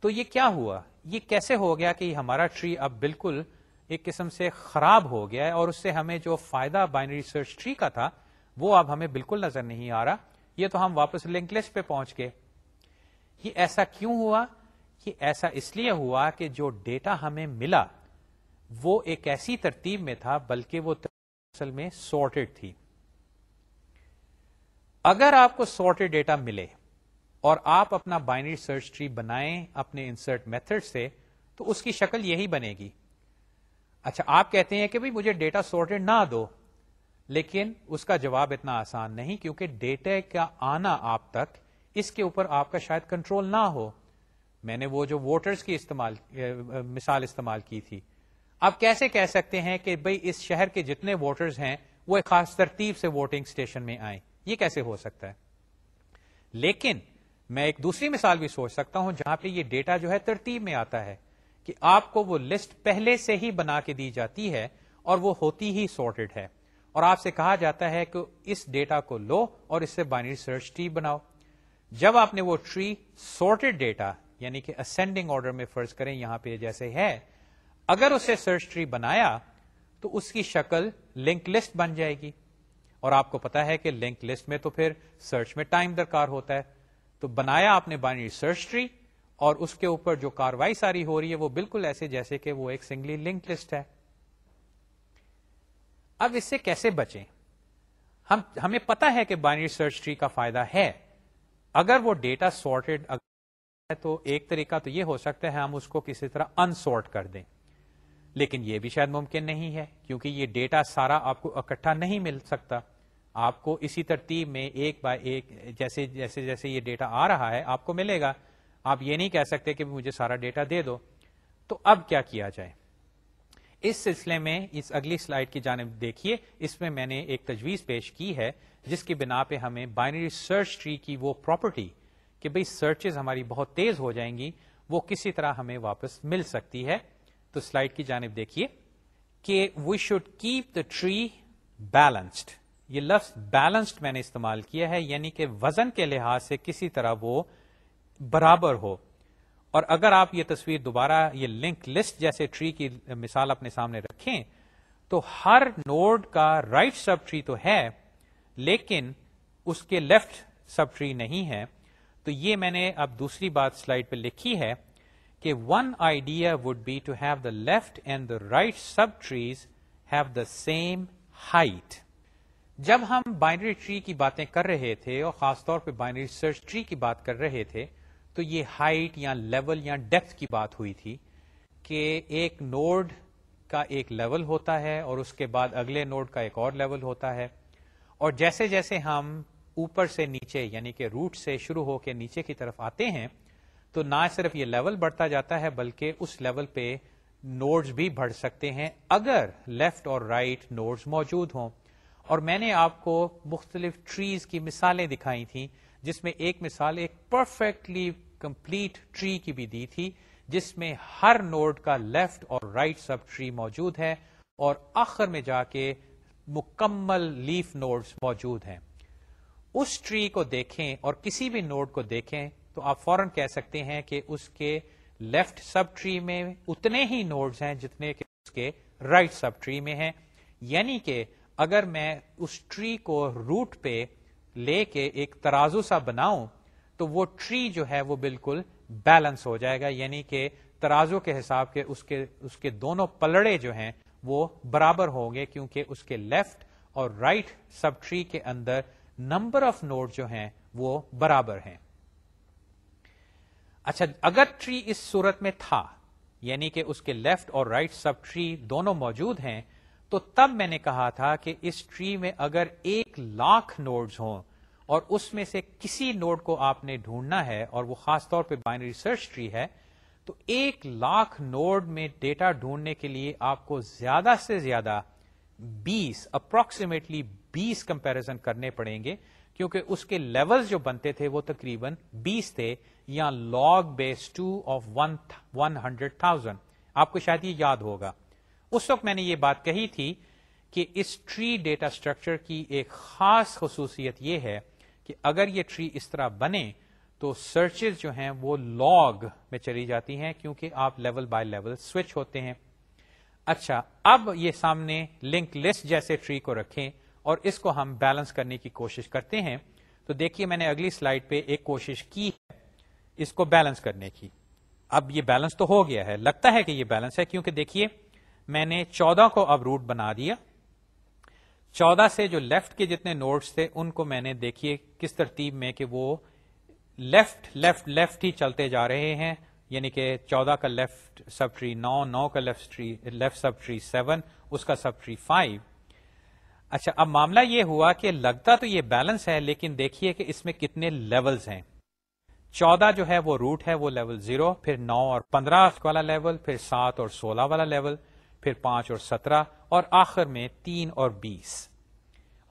تو یہ کیا ہوا؟ یہ کیسے ہو گیا کہ ہمارا ٹری اب بالکل ایک قسم سے خراب ہو گیا ہے اور اس سے ہمیں جو فائدہ بائنری سرچ ٹری کا تھا وہ اب ہمیں بالکل نظر نہیں آ رہا. یہ تو ہم واپس لنک لسٹ پہ پہنچ گئے. یہ ایسا کیوں ہوا؟ یہ ایسا اس لیے ہوا کہ جو ڈیٹا ہمیں ملا وہ ایک ایسی ترتیب میں تھا، بلکہ وہ اصل میں سارٹڈ تھی. اگر آپ کو سارٹڈ ڈیٹا ملے اور آپ اپنا بائنری سرچ ٹری بنائیں اپنے انسرٹ میتھڈ سے تو اس کی شکل یہی بنے گی. اچھا، آپ کہتے ہیں کہ بھئی مجھے ڈیٹا سارٹڈ نہ دو، لیکن اس کا جواب اتنا آسان نہیں، کیونکہ ڈیٹا کا آنا آپ تک اس کے اوپر آپ کا شاید کنٹرول نہ ہو. میں نے وہ جو ووٹرز کی مثال استعمال کی تھی. آپ کیسے کہہ سکتے ہیں کہ بھئی اس شہر کے جتنے ووٹرز ہیں وہ ایک خاص ترتیب سے ووٹنگ اسٹیشن میں آئیں؟ یہ کیسے ہو سکتا ہے؟ لیکن میں ایک دوسری مثال بھی سوچ سکتا ہوں جہاں پہ یہ ڈیٹا جو ہے ترتیب میں آتا ہے کہ آپ کو وہ لسٹ پہلے سے ہی بنا کے دی جاتی ہے اور وہ ہوتی ہی سارٹڈ ہے, اور آپ سے کہا جاتا ہے کہ اس ڈیٹا کو لو اور اس سے بائنری سرچ ٹری بناؤ. جب آپ نے وہ ٹری سارٹڈ ڈیٹا یعنی کہ اسینڈنگ آرڈر میں فرض کریں یہاں پہ جیسے ہے, اگر اسے سرچ ٹری بنایا تو اس کی شکل لنک لسٹ بن جائے گی, اور آپ کو پتا ہے کہ لنک لسٹ میں تو پھر سرچ میں ٹائم درکار ہوتا ہے. تو بنایا آپ نے بائنری سرچ ٹری, اور اس کے اوپر جو کاروائی ساری ہو رہی ہے وہ بالکل ایسے جیسے کہ وہ ایک سنگلی لنک لسٹ ہے. اب اس سے کیسے بچیں؟ ہمیں پتا ہے کہ بائنری سرچ ٹری کا فائدہ ہے. اگر وہ ڈیٹا سارٹڈ ہے تو ایک طریقہ تو یہ ہو سکتا ہے ہم اس کو کسی طرح انسارٹ کر دیں, لیکن یہ بھی شاید ممکن نہیں ہے کیونکہ یہ ڈیٹا سارا آپ کو اکٹھا نہیں مل سکتا. آپ کو اسی ترتیب میں ایک بائی ایک جیسے جیسے جیسے یہ ڈیٹا آ رہا ہے آپ کو ملے گا. آپ یہ نہیں کہہ سکتے کہ مجھے سارا ڈیٹا دے دو. تو اب کیا کیا جائے؟ اس سلسلے میں اس اگلی سلائیڈ کی جانب دیکھیے, اس میں نے ایک تجویز پیش کی ہے جس کی بنا پہ ہمیں بائنری سرچ ٹری کی وہ پراپرٹی کہ بھئی سرچز ہماری بہت تیز ہو جائیں گی وہ کسی طرح ہمیں واپس مل سکتی ہے. تو سلائیڈ کی جانب دیکھیے کہ we should keep the tree balanced. یہ لفظ بیلنسڈ میں نے استعمال کیا ہے, یعنی کہ وزن کے لحاظ سے کسی طرح وہ برابر ہو. اور اگر آپ یہ تصویر دوبارہ یہ لنک لسٹ جیسے ٹری کی مثال اپنے سامنے رکھیں تو ہر نوڈ کا رائٹ سب ٹری تو ہے لیکن اس کے لیفٹ سب ٹری نہیں ہے. تو یہ میں نے اب دوسری بات سلائیڈ پہ لکھی ہے کہ one idea would be to have the left and the right sub trees have the same height. جب ہم بائنری ٹری کی باتیں کر رہے تھے اور خاص طور پہ بائنری سرچ ٹری کی بات کر رہے تھے تو یہ ہائٹ یا لیول یا ڈیپتھ کی بات ہوئی تھی کہ ایک نوڈ کا ایک لیول ہوتا ہے اور اس کے بعد اگلے نوڈ کا ایک اور لیول ہوتا ہے, اور جیسے جیسے ہم اوپر سے نیچے یعنی کہ روٹ سے شروع ہو کے نیچے کی طرف آتے ہیں تو نہ صرف یہ لیول بڑھتا جاتا ہے بلکہ اس لیول پہ نوڈز بھی بڑھ سکتے ہیں اگر لیفٹ اور رائٹ نوڈز موجود ہوں. اور میں نے آپ کو مختلف ٹریز کی مثالیں دکھائی تھیں جس میں ایک مثال ایک پرفیکٹلی کمپلیٹ ٹری کی بھی دی تھی جس میں ہر نوڈ کا لیفٹ اور رائٹ سب ٹری موجود ہے اور آخر میں جا کے مکمل لیف نوڈز موجود ہیں. اس ٹری کو دیکھیں اور کسی بھی نوڈ کو دیکھیں تو آپ فوراً کہہ سکتے ہیں کہ اس کے لیفٹ سب ٹری میں اتنے ہی نوڈز ہیں جتنے کہ اس کے رائٹ سب ٹری میں ہیں. یعنی کہ اگر میں اس ٹری کو روٹ پہ لے کے ایک ترازو سا بناؤں تو وہ ٹری جو ہے وہ بالکل بیلنس ہو جائے گا, یعنی کہ ترازو کے حساب کے اس کے دونوں پلڑے جو ہیں وہ برابر ہوں گے کیونکہ اس کے لیفٹ اور رائٹ سب ٹری کے اندر نمبر آف نوڈ جو ہیں وہ برابر ہیں. اچھا, اگر ٹری اس صورت میں تھا یعنی کہ اس کے لیفٹ اور رائٹ سب ٹری دونوں موجود ہیں تو تب میں نے کہا تھا کہ اس ٹری میں اگر 1,00,000 نوڈز ہوں اور اس میں سے کسی نوڈ کو آپ نے ڈھونڈنا ہے اور وہ خاص طور پہ بائنری سرچ ٹری ہے تو 1,00,000 نوڈ میں ڈیٹا ڈھونڈنے کے لیے آپ کو زیادہ سے زیادہ 20 اپروکسیمیٹلی 20 کمپیریزن کرنے پڑیں گے کیونکہ اس کے لیولز جو بنتے تھے وہ تقریباً 20 تھے یا log base 2 of 100,000. آپ کو شاید یہ یاد ہوگا اس وقت میں نے یہ بات کہی تھی کہ اس ٹری ڈیٹا اسٹرکچر کی ایک خاص خصوصیت یہ ہے کہ اگر یہ ٹری اس طرح بنے تو سرچز جو ہیں وہ لاگ میں چلی جاتی ہیں کیونکہ آپ لیول بائی لیول سوئچ ہوتے ہیں. اچھا, اب یہ سامنے لنک لسٹ جیسے ٹری کو رکھیں اور اس کو ہم بیلنس کرنے کی کوشش کرتے ہیں تو دیکھیے میں نے اگلی سلائیڈ پہ ایک کوشش کی ہے اس کو بیلنس کرنے کی. اب یہ بیلنس تو ہو گیا ہے, لگتا ہے کہ یہ بیلنس ہے کیونکہ دیکھیے میں نے 14 کو اب روٹ بنا دیا. 14 سے جو لیفٹ کے جتنے نوڈز تھے ان کو میں نے دیکھیے کس ترتیب میں کہ وہ لیفٹ لیفٹ لیفٹ ہی چلتے جا رہے ہیں, یعنی کہ 14 کا لیفٹ سب ٹری 9, 9 کا لیفٹ سب ٹری 7, اس کا سب ٹری 5. اچھا, اب معاملہ یہ ہوا کہ لگتا تو یہ بیلنس ہے لیکن دیکھیے کہ اس میں کتنے لیولز ہیں. 14 جو ہے وہ روٹ ہے، وہ لیول 0، پھر 9 اور 15 والا لیول، پھر 7 اور 16 والا لیول، پھر 5 اور 17، اور آخر میں 3 اور 20۔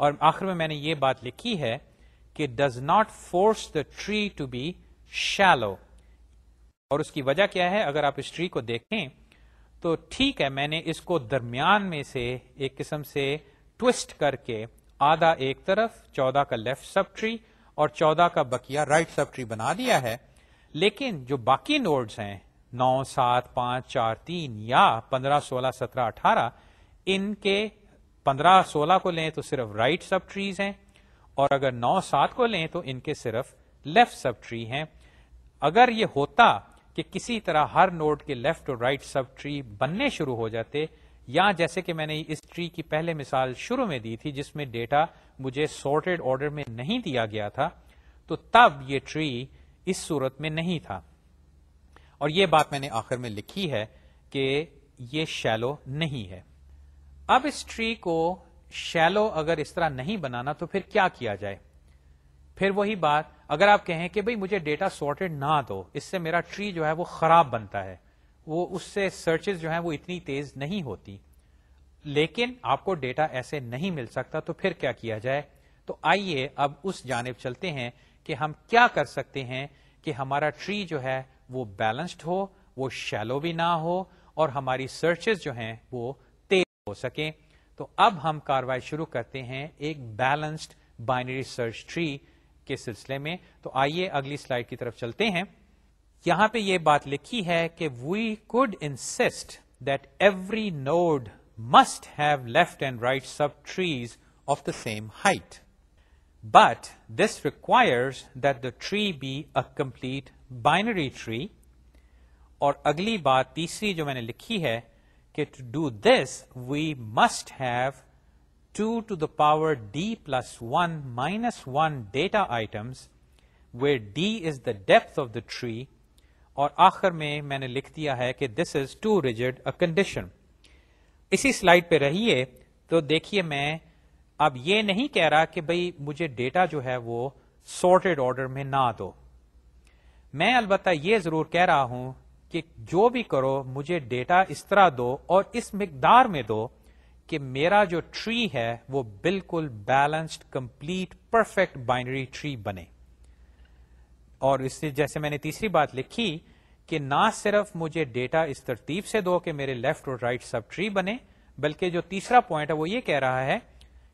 اور آخر میں میں نے یہ بات لکھی ہے کہ does not force the tree to be shallow, اور اس کی وجہ کیا ہے؟ اگر آپ اس ٹری کو دیکھیں تو ٹھیک ہے، میں نے اس کو درمیان میں سے ایک قسم سے ٹوسٹ کر کے آدھا ایک طرف 14 کا لیفٹ سب ٹری اور 14 کا بقیہ رائٹ سب ٹری بنا دیا ہے، لیکن جو باقی نوڈز ہیں 9 7 5 4 3 یا 15 16 17 18، ان کے 15 16 کو لیں تو صرف رائٹ سب ٹریز ہیں، اور اگر 9 7 کو لیں تو ان کے صرف لیفٹ سب ٹری ہیں۔ اگر یہ ہوتا کہ کسی طرح ہر نوڈ کے لیفٹ اور رائٹ سب ٹری بننے شروع ہو جاتے، یا جیسے کہ میں نے اس ٹری کی پہلے مثال شروع میں دی تھی جس میں ڈیٹا مجھے سارٹیڈ آرڈر میں نہیں دیا گیا تھا، تو تب یہ ٹری اس صورت میں نہیں تھا، اور یہ بات میں نے آخر میں لکھی ہے کہ یہ شیلو نہیں ہے۔ اب اس ٹری کو شیلو اگر اس طرح نہیں بنانا تو پھر کیا کیا جائے؟ پھر وہی بات، اگر آپ کہیں کہ بھئی مجھے ڈیٹا سارٹیڈ نہ دو، اس سے میرا ٹری جو ہے وہ خراب بنتا ہے، وہ اس سے سرچز جو ہیں وہ اتنی تیز نہیں ہوتی، لیکن آپ کو ڈیٹا ایسے نہیں مل سکتا، تو پھر کیا کیا جائے؟ تو آئیے اب اس جانب چلتے ہیں کہ ہم کیا کر سکتے ہیں کہ ہمارا ٹری جو ہے وہ بیلنسڈ ہو، وہ شیلو بھی نہ ہو، اور ہماری سرچز جو ہیں وہ تیز ہو سکیں۔ تو اب ہم کاروائی شروع کرتے ہیں ایک بیلنسڈ بائنری سرچ ٹری کے سلسلے میں۔ تو آئیے اگلی سلائیڈ کی طرف چلتے ہیں۔ یہاں پہ یہ بات لکھی ہے کہ we could insist that every node must have left and right sub trees of the same height, but this requires that the tree be a complete binary tree. اور اگلی بات تیسری جو میں نے لکھی ہے کہ to do this we must have 2 to the power d plus 1 minus 1 data items where d is the depth of the tree، اور آخر میں نے لکھ دیا ہے کہ this is too rigid a condition۔ اسی سلائیڈ پہ رہیے تو دیکھیے، میں اب یہ نہیں کہہ رہا کہ بھئی مجھے ڈیٹا جو ہے وہ سارٹیڈ آرڈر میں نہ دو، میں البتہ یہ ضرور کہہ رہا ہوں کہ جو بھی کرو مجھے ڈیٹا اس طرح دو اور اس مقدار میں دو کہ میرا جو ٹری ہے وہ بالکل balanced complete perfect binary tree بنے۔ اور اس سے جیسے میں نے تیسری بات لکھی کہ نہ صرف مجھے ڈیٹا اس ترتیب سے دو کہ میرے لیفٹ اور رائٹ سب ٹری بنے، بلکہ جو تیسرا پوائنٹ ہے وہ یہ کہہ رہا ہے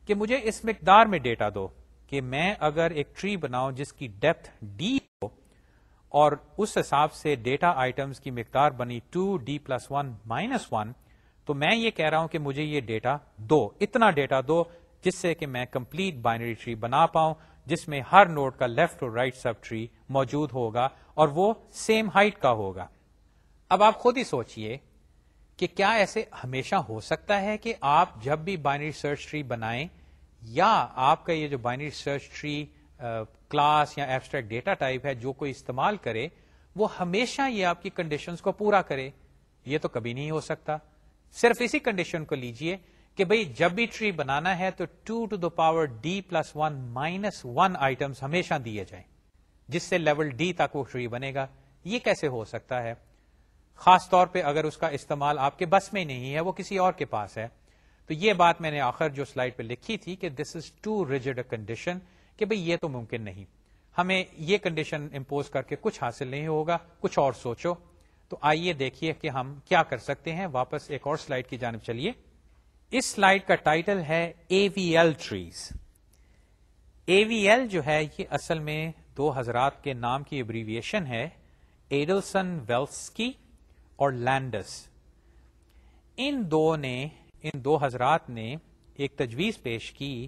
کہ مجھے اس مقدار میں ڈیٹا دو کہ میں اگر ایک ٹری بناؤں جس کی ڈیپتھ ڈی ہو اور اس حساب سے ڈیٹا آئٹمس کی مقدار بنی 2d+1 تو میں یہ کہہ رہا ہوں کہ مجھے یہ ڈیٹا دو، اتنا ڈیٹا دو جس سے کہ میں کمپلیٹ بائنری ٹری بنا پاؤں جس میں ہر نوڈ کا لیفٹ اور رائٹ سب ٹری موجود ہوگا اور وہ سیم ہائٹ کا ہوگا۔ اب آپ خود ہی سوچئے کہ کیا ایسے ہمیشہ ہو سکتا ہے کہ آپ جب بھی بائنری سرچ ٹری بنائیں یا آپ کا یہ جو بائنری سرچ ٹری کلاس یا ایبسٹریکٹ ڈیٹا ٹائپ ہے جو کوئی استعمال کرے وہ ہمیشہ یہ آپ کی کنڈیشنز کو پورا کرے؟ یہ تو کبھی نہیں ہو سکتا۔ صرف اسی کنڈیشن کو لیجئے کہ بھئی جب بھی ٹری بنانا ہے تو 2 to the power d+1 -1 items ہمیشہ دیے جائیں جس سے لیول ڈی تک وہ ٹری بنے گا۔ یہ کیسے ہو سکتا ہے؟ خاص طور پہ اگر اس کا استعمال آپ کے بس میں نہیں ہے، وہ کسی اور کے پاس ہے۔ تو یہ بات میں نے آخر جو سلائیڈ پہ لکھی تھی کہ دس از ٹو ریجڈ اے کنڈیشن، کہ بھئی یہ تو ممکن نہیں، ہمیں یہ کنڈیشن امپوز کر کے کچھ حاصل نہیں ہوگا، کچھ اور سوچو۔ تو آئیے دیکھیے کہ ہم کیا کر سکتے ہیں۔ واپس ایک اور سلائیڈ کی جانب چلیے۔ اس سلائیڈ کا ٹائٹل ہے AVL ٹریز۔ AVL جو ہے یہ اصل میں دو حضرات کے نام کی ابریویشن ہے، ایڈلسن ویلسکی اور لینڈس۔ ان دو حضرات نے ایک تجویز پیش کی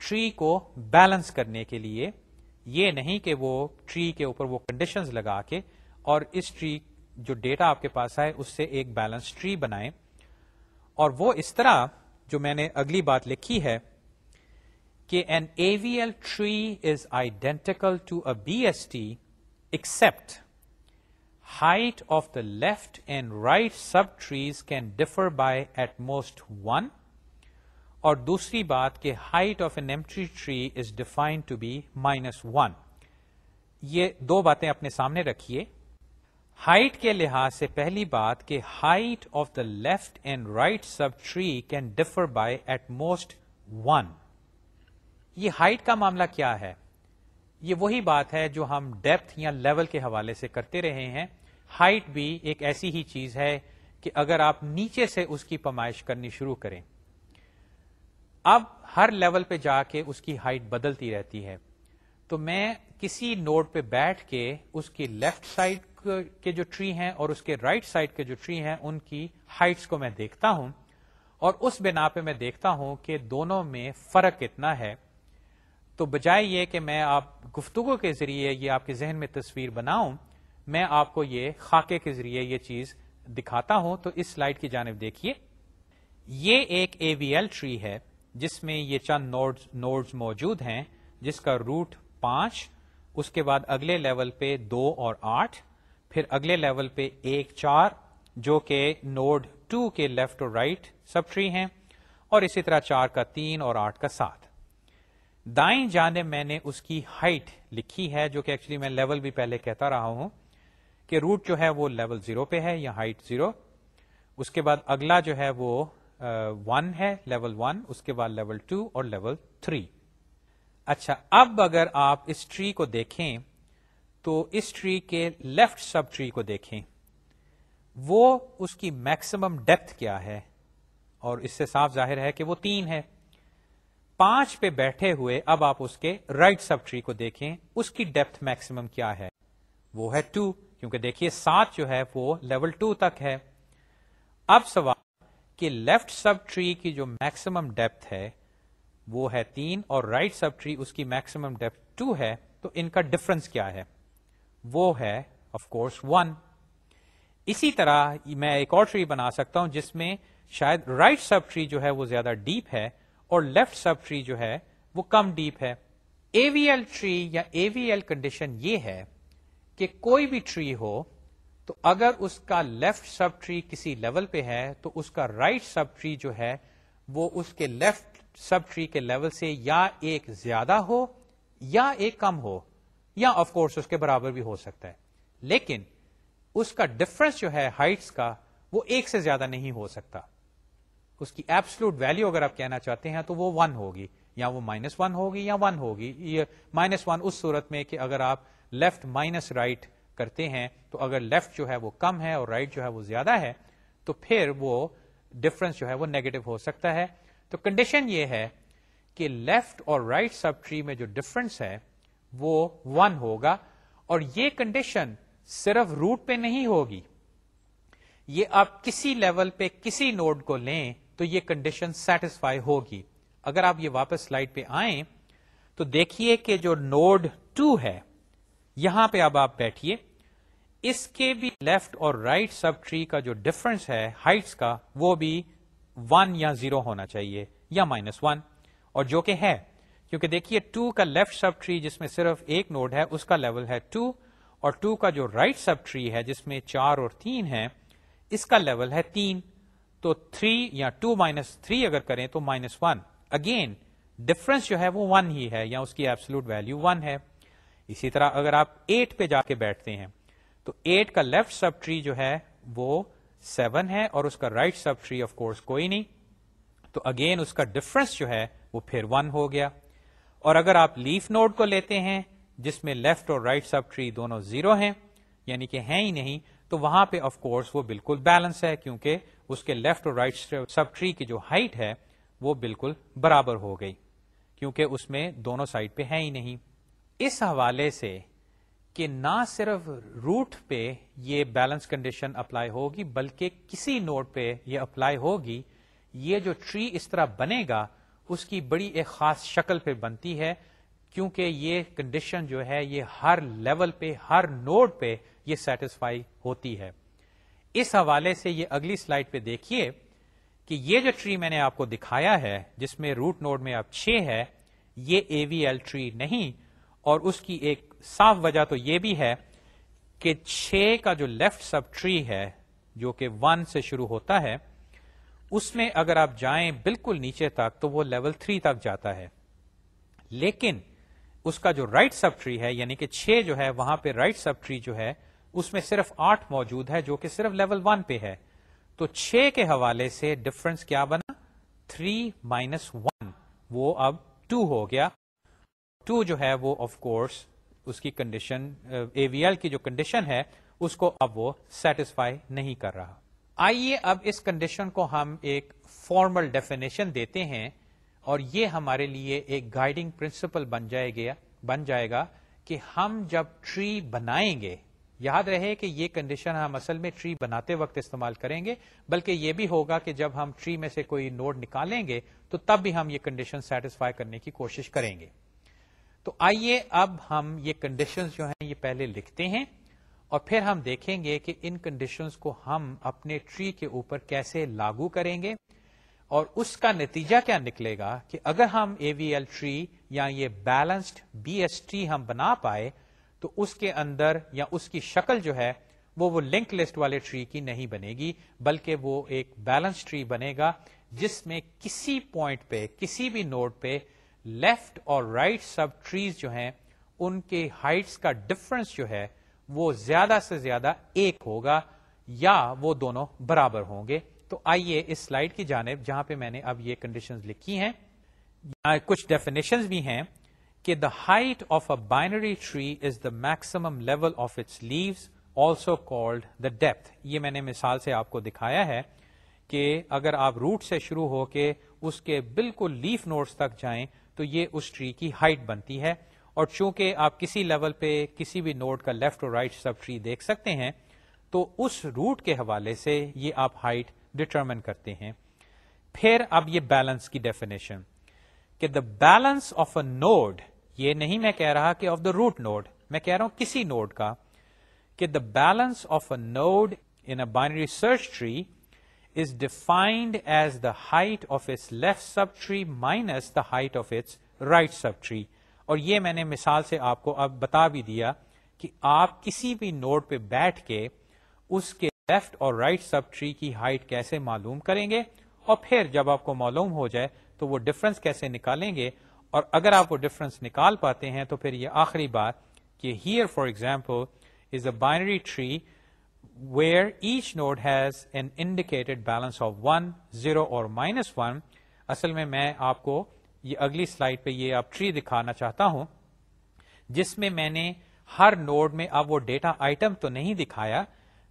ٹری کو بیلنس کرنے کے لیے، یہ نہیں کہ وہ ٹری کے اوپر وہ کنڈیشنز لگا کے اور اس ٹری جو ڈیٹا آپ کے پاس آئے اس سے ایک بیلنس ٹری بنائیں، اور وہ اس طرح جو میں نے اگلی بات لکھی ہے کہ an AVL tree is identical to a BST except height of the left and right subtrees can differ by at most 1، اور دوسری بات کہ height of an empty tree is defined to be -1۔ یہ دو باتیں اپنے سامنے رکھیے. ہائٹ کے لحاظ سے پہلی بات کہ height of the left and right sub tree can differ by eight most 1. یہ ہائٹ کا معاملہ کیا ہے؟ یہ وہی بات ہے جو ہم ڈیپتھ یا لیول کے حوالے سے کرتے رہے ہیں. ہائٹ بھی ایک ایسی ہی چیز ہے کہ اگر آپ نیچے سے اس کی پیمائش کرنی شروع کریں، اب ہر لیول پہ جا کے اس کی ہائٹ بدلتی رہتی ہے. تو میں کسی نوڈ پہ بیٹھ کے اس کی لیفٹ سائڈ کے جو ٹری ہیں اور اس کے رائٹ سائڈ کے جو ٹری ہیں ان کی ہائٹس کو میں دیکھتا ہوں، اور اس بنا پہ میں دیکھتا ہوں کہ دونوں میں فرق کتنا ہے. تو بجائے یہ کہ میں آپ گفتگو کے ذریعے یہ آپ کے ذہن میں تصویر بناؤں، میں آپ کو یہ خاکے کے ذریعے یہ چیز دکھاتا ہوں. تو اس سلائیڈ کی جانب دیکھیے. یہ ایک AVL ٹری ہے جس میں یہ چند نوڈز موجود ہیں، جس کا روٹ 5، اس کے بعد اگلے لیول پہ 2 اور 8، پھر اگلے لیول پہ 1 4 جو کہ نوڈ 2 کے لیفٹ اور رائٹ سب ٹری ہیں، اور اسی طرح 4 کا 3 اور 8 کا 7. دائیں جانب میں نے اس کی ہائٹ لکھی ہے، جو کہ ایکچولی میں لیول بھی پہلے کہتا رہا ہوں کہ روٹ جو ہے وہ لیول 0 پہ ہے یا ہائٹ 0. اس کے بعد اگلا جو ہے وہ 1 ہے، لیول 1، اس کے بعد لیول 2 اور لیول 3. اچھا، اب اگر آپ اس ٹری کو دیکھیں تو اس ٹری کے لیفٹ سب ٹری کو دیکھیں، وہ اس کی میکسیمم ڈیپتھ کیا ہے، اور اس سے صاف ظاہر ہے کہ وہ 3 ہے. 5 پہ بیٹھے ہوئے اب آپ اس کے رائٹ سب ٹری کو دیکھیں، اس کی ڈیپتھ میکسیمم کیا ہے، وہ ہے 2، کیونکہ دیکھیے 7 جو ہے وہ لیول 2 تک ہے. اب سوال کہ لیفٹ سب ٹری کی جو میکسیمم ڈیپتھ ہے وہ ہے 3 اور رائٹ سب ٹری اس کی میکسیمم ڈیپتھ 2 ہے، تو ان کا ڈفرنس کیا ہے؟ وہ ہے آف کورس 1. اسی طرح میں ایک اور ٹری بنا سکتا ہوں جس میں شاید رائٹ سب ٹری جو ہے وہ زیادہ ڈیپ ہے اور لیفٹ سب ٹری جو ہے وہ کم ڈیپ ہے. AVL ٹری یا AVL کنڈیشن یہ ہے کہ کوئی بھی ٹری ہو تو اگر اس کا لیفٹ سب ٹری کسی لیول پہ ہے تو اس کا رائٹ سب ٹری جو ہے وہ اس کے لیفٹ سب ٹری کے لیول سے یا ایک زیادہ ہو یا ایک کم ہو، یا آف کورس اس کے برابر بھی ہو سکتا ہے، لیکن اس کا ڈفرنس جو ہے ہائٹس کا وہ ایک سے زیادہ نہیں ہو سکتا. اس کی ایبسلوٹ ویلیو اگر آپ کہنا چاہتے ہیں تو وہ 1 ہوگی، یا وہ -1 ہوگی یا 1 ہوگی. یہ -1 اس صورت میں کہ اگر آپ لیفٹ مائنس رائٹ کرتے ہیں، تو اگر لیفٹ جو ہے وہ کم ہے اور رائٹ جو ہے وہ زیادہ ہے تو پھر وہ ڈفرنس جو ہے وہ نیگیٹو ہو سکتا ہے. تو کنڈیشن یہ ہے کہ لیفٹ اور رائٹ سب ٹری میں جو ڈفرنس ہے وہ 1 ہوگا، اور یہ کنڈیشن صرف روٹ پہ نہیں ہوگی. یہ آپ کسی لیول پہ کسی نوڈ کو لیں تو یہ کنڈیشن سیٹسفائی ہوگی. اگر آپ یہ واپس سلائیڈ پہ آئیں تو دیکھیے کہ جو نوڈ 2 ہے یہاں پہ اب آپ بیٹھیے، اس کے بھی لیفٹ اور رائٹ سب ٹری کا جو ڈفرنس ہے ہائٹس کا وہ بھی 1 یا 0 ہونا چاہیے یا -1، اور جو کہ ہے، کیونکہ دیکھیے 2 کا لیفٹ سب ٹری جس میں صرف ایک نوڈ ہے اس کا لیول ہے 2، اور 2 کا جو رائٹ سب ٹری ہے جس میں 4 اور 3 ہے اس کا لیول ہے 3. تو 3 یا 2 -3 اگر کریں تو -1، اگین ڈفرنس جو ہے وہ 1 ہی ہے یا اس کی ایبسلوٹ ویلیو 1 ہے. اسی طرح اگر آپ 8 پہ جا کے بیٹھتے ہیں تو 8 کا لیفٹ سب ٹری جو ہے وہ 7 ہے اور اس کا right sub tree of course کوئی نہیں، تو اگین اس کا ڈفرنس جو ہے وہ پھر 1 ہو گیا. اور اگر آپ لیف نوڈ کو لیتے ہیں جس میں لیفٹ اور رائٹ سب ٹری دونوں 0 ہیں یعنی کہ ہیں ہی نہیں، تو وہاں پہ آف کورس وہ بالکل بیلنس ہے، کیونکہ اس کے لیفٹ اور رائٹ سب ٹری کی جو ہائٹ ہے وہ بالکل برابر ہو گئی، کیونکہ اس میں دونوں سائڈ پہ ہے ہی نہیں. اس حوالے سے کہ نہ صرف روٹ پہ یہ بیلنس کنڈیشن اپلائی ہوگی بلکہ کسی نوڈ پہ یہ اپلائی ہوگی، یہ جو ٹری اس طرح بنے گا اس کی بڑی ایک خاص شکل پہ بنتی ہے، کیونکہ یہ کنڈیشن جو ہے یہ ہر لیول پہ ہر نوڈ پہ یہ سیٹسفائی ہوتی ہے. اس حوالے سے یہ اگلی سلائیڈ پہ دیکھیے کہ یہ جو ٹری میں نے آپ کو دکھایا ہے جس میں روٹ نوڈ میں اب 6 ہے، یہ AVL ٹری نہیں، اور اس کی ایک صاف وجہ تو یہ بھی ہے کہ 6 کا جو لیفٹ سب ٹری ہے جو کہ 1 سے شروع ہوتا ہے، اس میں اگر آپ جائیں بالکل نیچے تک تو وہ لیول 3 تک جاتا ہے، لیکن اس کا جو رائٹ سب ٹری ہے یعنی کہ 6 جو ہے وہاں پہ رائٹ سب ٹری جو ہے اس میں صرف 8 موجود ہے جو کہ صرف لیول 1 پہ ہے. تو 6 کے حوالے سے ڈفرنس کیا بنا؟ 3 مائنس 1 وہ اب 2 ہو گیا. 2 جو ہے وہ آف کورس اس کی کنڈیشن اے وی ایل کی جو کنڈیشن ہے اس کو اب وہ سیٹسفائی نہیں کر رہا. آئیے اب اس کنڈیشن کو ہم ایک فارمل ڈیفینیشن دیتے ہیں اور یہ ہمارے لیے ایک گائیڈنگ پرنسپل بن جائے گا کہ ہم جب ٹری بنائیں گے، یاد رہے کہ یہ کنڈیشن ہم اصل میں ٹری بناتے وقت استعمال کریں گے، بلکہ یہ بھی ہوگا کہ جب ہم ٹری میں سے کوئی نوڈ نکالیں گے تو تب بھی ہم یہ کنڈیشن سیٹسفائی کرنے کی کوشش کریں گے. تو آئیے اب ہم یہ کنڈیشنز جو ہیں یہ پہلے لکھتے ہیں اور پھر ہم دیکھیں گے کہ ان کنڈیشنز کو ہم اپنے ٹری کے اوپر کیسے لاگو کریں گے اور اس کا نتیجہ کیا نکلے گا کہ اگر ہم اے وی ایل ٹری یا یہ بیلنسڈ بی ایس ٹری ہم بنا پائے تو اس کے اندر یا اس کی شکل جو ہے وہ لنک لسٹ والے ٹری کی نہیں بنے گی، بلکہ وہ ایک بیلنس ٹری بنے گا جس میں کسی پوائنٹ پہ کسی بھی نوڈ پہ لیفٹ اور رائٹ سب ٹریز جو ہیں ان کے ہائٹس کا ڈفرنس جو ہے وہ زیادہ سے زیادہ 1 ہوگا یا وہ دونوں برابر ہوں گے. تو آئیے اس سلائیڈ کی جانب جہاں پہ میں نے اب یہ کنڈیشنز لکھی ہیں، کچھ ڈیفینیشنز بھی ہیں کہ the height of a binary tree is the maximum level of its leaves, also called the depth. یہ میں نے مثال سے آپ کو دکھایا ہے کہ اگر آپ روٹ سے شروع ہو کے اس کے بالکل لیف نوڈز تک جائیں تو یہ اس ٹری کی ہائٹ بنتی ہے، اور چونکہ آپ کسی لیول پہ کسی بھی نوڈ کا لیفٹ اور رائٹ سب ٹری دیکھ سکتے ہیں تو اس روٹ کے حوالے سے یہ آپ ہائٹ ڈٹرمن کرتے ہیں. پھر اب یہ بیلنس کی ڈیفینیشن کہ the balance of a node, یہ نہیں میں کہہ رہا کہ آف دا روٹ نوڈ، میں کہہ رہا ہوں کسی نوڈ کا، کہ the balance of a node in a binary search tree is defined as the height of its left subtree minus the height of its right subtree. اور یہ میں نے مثال سے آپ کو اب بتا بھی دیا کہ آپ کسی بھی نوڈ پہ بیٹھ کے اس کے لیفٹ اور رائٹ سب ٹری کی ہائٹ کیسے معلوم کریں گے، اور پھر جب آپ کو معلوم ہو جائے تو وہ ڈفرنس کیسے نکالیں گے. اور اگر آپ وہ ڈفرنس نکال پاتے ہیں تو پھر یہ آخری بات کہ here for example is a binary tree where each node has an indicated balance of 1, 0 or -1. اصل میں آپ کو یہ اگلی سلائیڈ پہ یہ آپ ٹری دکھانا چاہتا ہوں جس میں نے ہر نوڈ میں اب وہ ڈیٹا آئٹم تو نہیں دکھایا،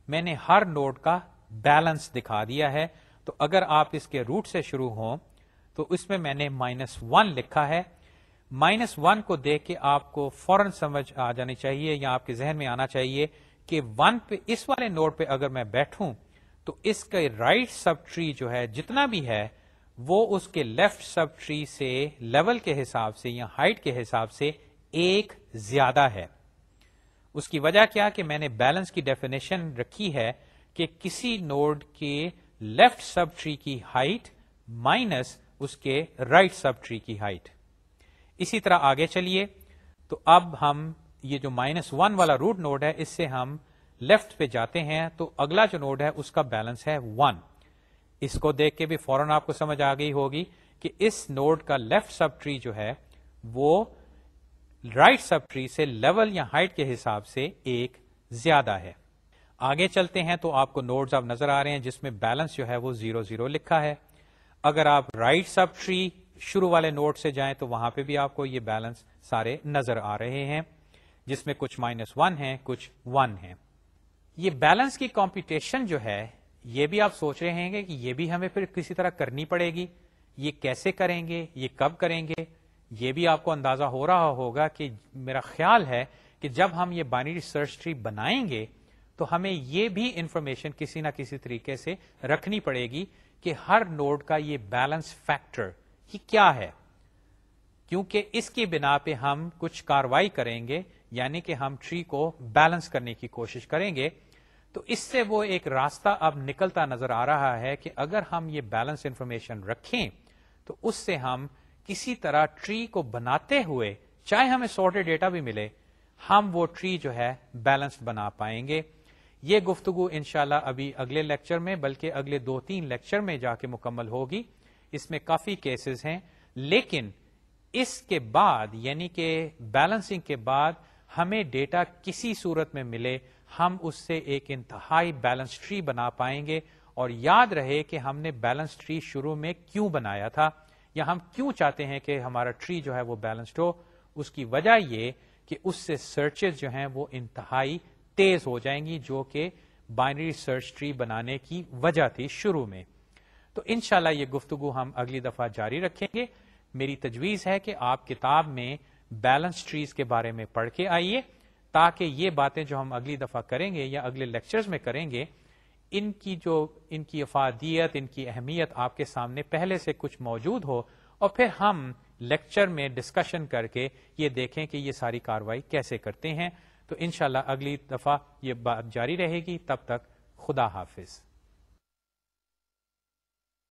میں نے ہر نوڈ کا بیلنس دکھا دیا ہے. تو اگر آپ اس کے روٹ سے شروع ہوں تو اس میں نے -1 لکھا ہے. -1 کو دیکھ کے آپ کو فوراً سمجھ آ جانی چاہیے یا آپ کے ذہن میں آنا چاہیے کہ 1 پہ اس والے نوڈ پہ اگر میں بیٹھوں تو اس کا رائٹ سب ٹری جو ہے جتنا بھی ہے وہ اس کے لیفٹ سب ٹری سے لیول کے حساب سے یا ہائٹ کے حساب سے 1 زیادہ ہے. اس کی وجہ کیا کہ میں نے بیلنس کی ڈیفینیشن رکھی ہے کہ کسی نوڈ کے لیفٹ سب ٹری کی ہائٹ مائنس اس کے رائٹ سب ٹری کی ہائٹ. اسی طرح آگے چلیے تو اب ہم یہ جو -1 والا روٹ نوڈ ہے اس سے ہم لیفٹ پہ جاتے ہیں تو اگلا جو نوڈ ہے اس کا بیلنس ہے 1. اس کو دیکھ کے بھی فوراً آپ کو سمجھ آ گئی ہوگی کہ اس نوڈ کا لیفٹ سب ٹری جو ہے وہ رائٹ سب ٹری سے لیول یا ہائٹ کے حساب سے 1 زیادہ ہے. آگے چلتے ہیں تو آپ کو نوڈز اب نظر آ رہے ہیں جس میں بیلنس جو ہے وہ 0, 0 لکھا ہے. اگر آپ رائٹ سب ٹری شروع والے نوڈ سے جائیں تو وہاں پہ بھی آپ کو یہ بیلنس سارے نظر آ رہے ہیں جس میں کچھ -1 ہیں کچھ 1 ہیں. یہ بیلنس کی کمپیوٹیشن جو ہے یہ بھی آپ سوچ رہے ہیں کہ یہ بھی ہمیں پھر کسی طرح کرنی پڑے گی. یہ کیسے کریں گے، یہ کب کریں گے، یہ بھی آپ کو اندازہ ہو رہا ہوگا کہ میرا خیال ہے کہ جب ہم یہ بائنری سرچ ٹری بنائیں گے تو ہمیں یہ بھی انفارمیشن کسی نہ کسی طریقے سے رکھنی پڑے گی کہ ہر نوڈ کا یہ بیلنس فیکٹر یہ کیا ہے، کیونکہ اس کی بنا پہ ہم کچھ کاروائی کریں گے، یعنی کہ ہم ٹری کو بیلنس کرنے کی کوشش کریں گے. تو اس سے وہ ایک راستہ اب نکلتا نظر آ رہا ہے کہ اگر ہم یہ بیلنس انفارمیشن رکھیں تو اس سے ہم کسی طرح ٹری کو بناتے ہوئے چاہے ہمیں سارٹیڈ ڈیٹا بھی ملے ہم وہ ٹری جو ہے بیلنسڈ بنا پائیں گے. یہ گفتگو انشاءاللہ ابھی اگلے لیکچر میں بلکہ اگلے 2-3 لیکچر میں جا کے مکمل ہوگی. اس میں کافی کیسز ہیں لیکن اس کے بعد یعنی کہ بیلنسنگ کے بعد ہمیں ڈیٹا کسی صورت میں ملے ہم اس سے ایک انتہائی بیلنس ٹری بنا پائیں گے. اور یاد رہے کہ ہم نے بیلنس ٹری شروع میں کیوں بنایا تھا یا ہم کیوں چاہتے ہیں کہ ہمارا ٹری جو ہے وہ بیلنسڈ ہو. اس کی وجہ یہ کہ اس سے سرچز جو ہیں وہ انتہائی تیز ہو جائیں گی جو کہ بائنری سرچ ٹری بنانے کی وجہ تھی شروع میں. تو انشاءاللہ یہ گفتگو ہم اگلی دفعہ جاری رکھیں گے. میری تجویز ہے کہ آپ کتاب میں بیلنس ٹریز کے بارے میں پڑھ کے آئیے تاکہ یہ باتیں جو ہم اگلی دفعہ کریں گے یا اگلے لیکچرز میں کریں گے ان کی افادیت ان کی اہمیت آپ کے سامنے پہلے سے کچھ موجود ہو اور پھر ہم لیکچر میں ڈسکشن کر کے یہ دیکھیں کہ یہ ساری کاروائی کیسے کرتے ہیں. تو انشاءاللہ اگلی دفعہ یہ بات جاری رہے گی. تب تک خدا حافظ.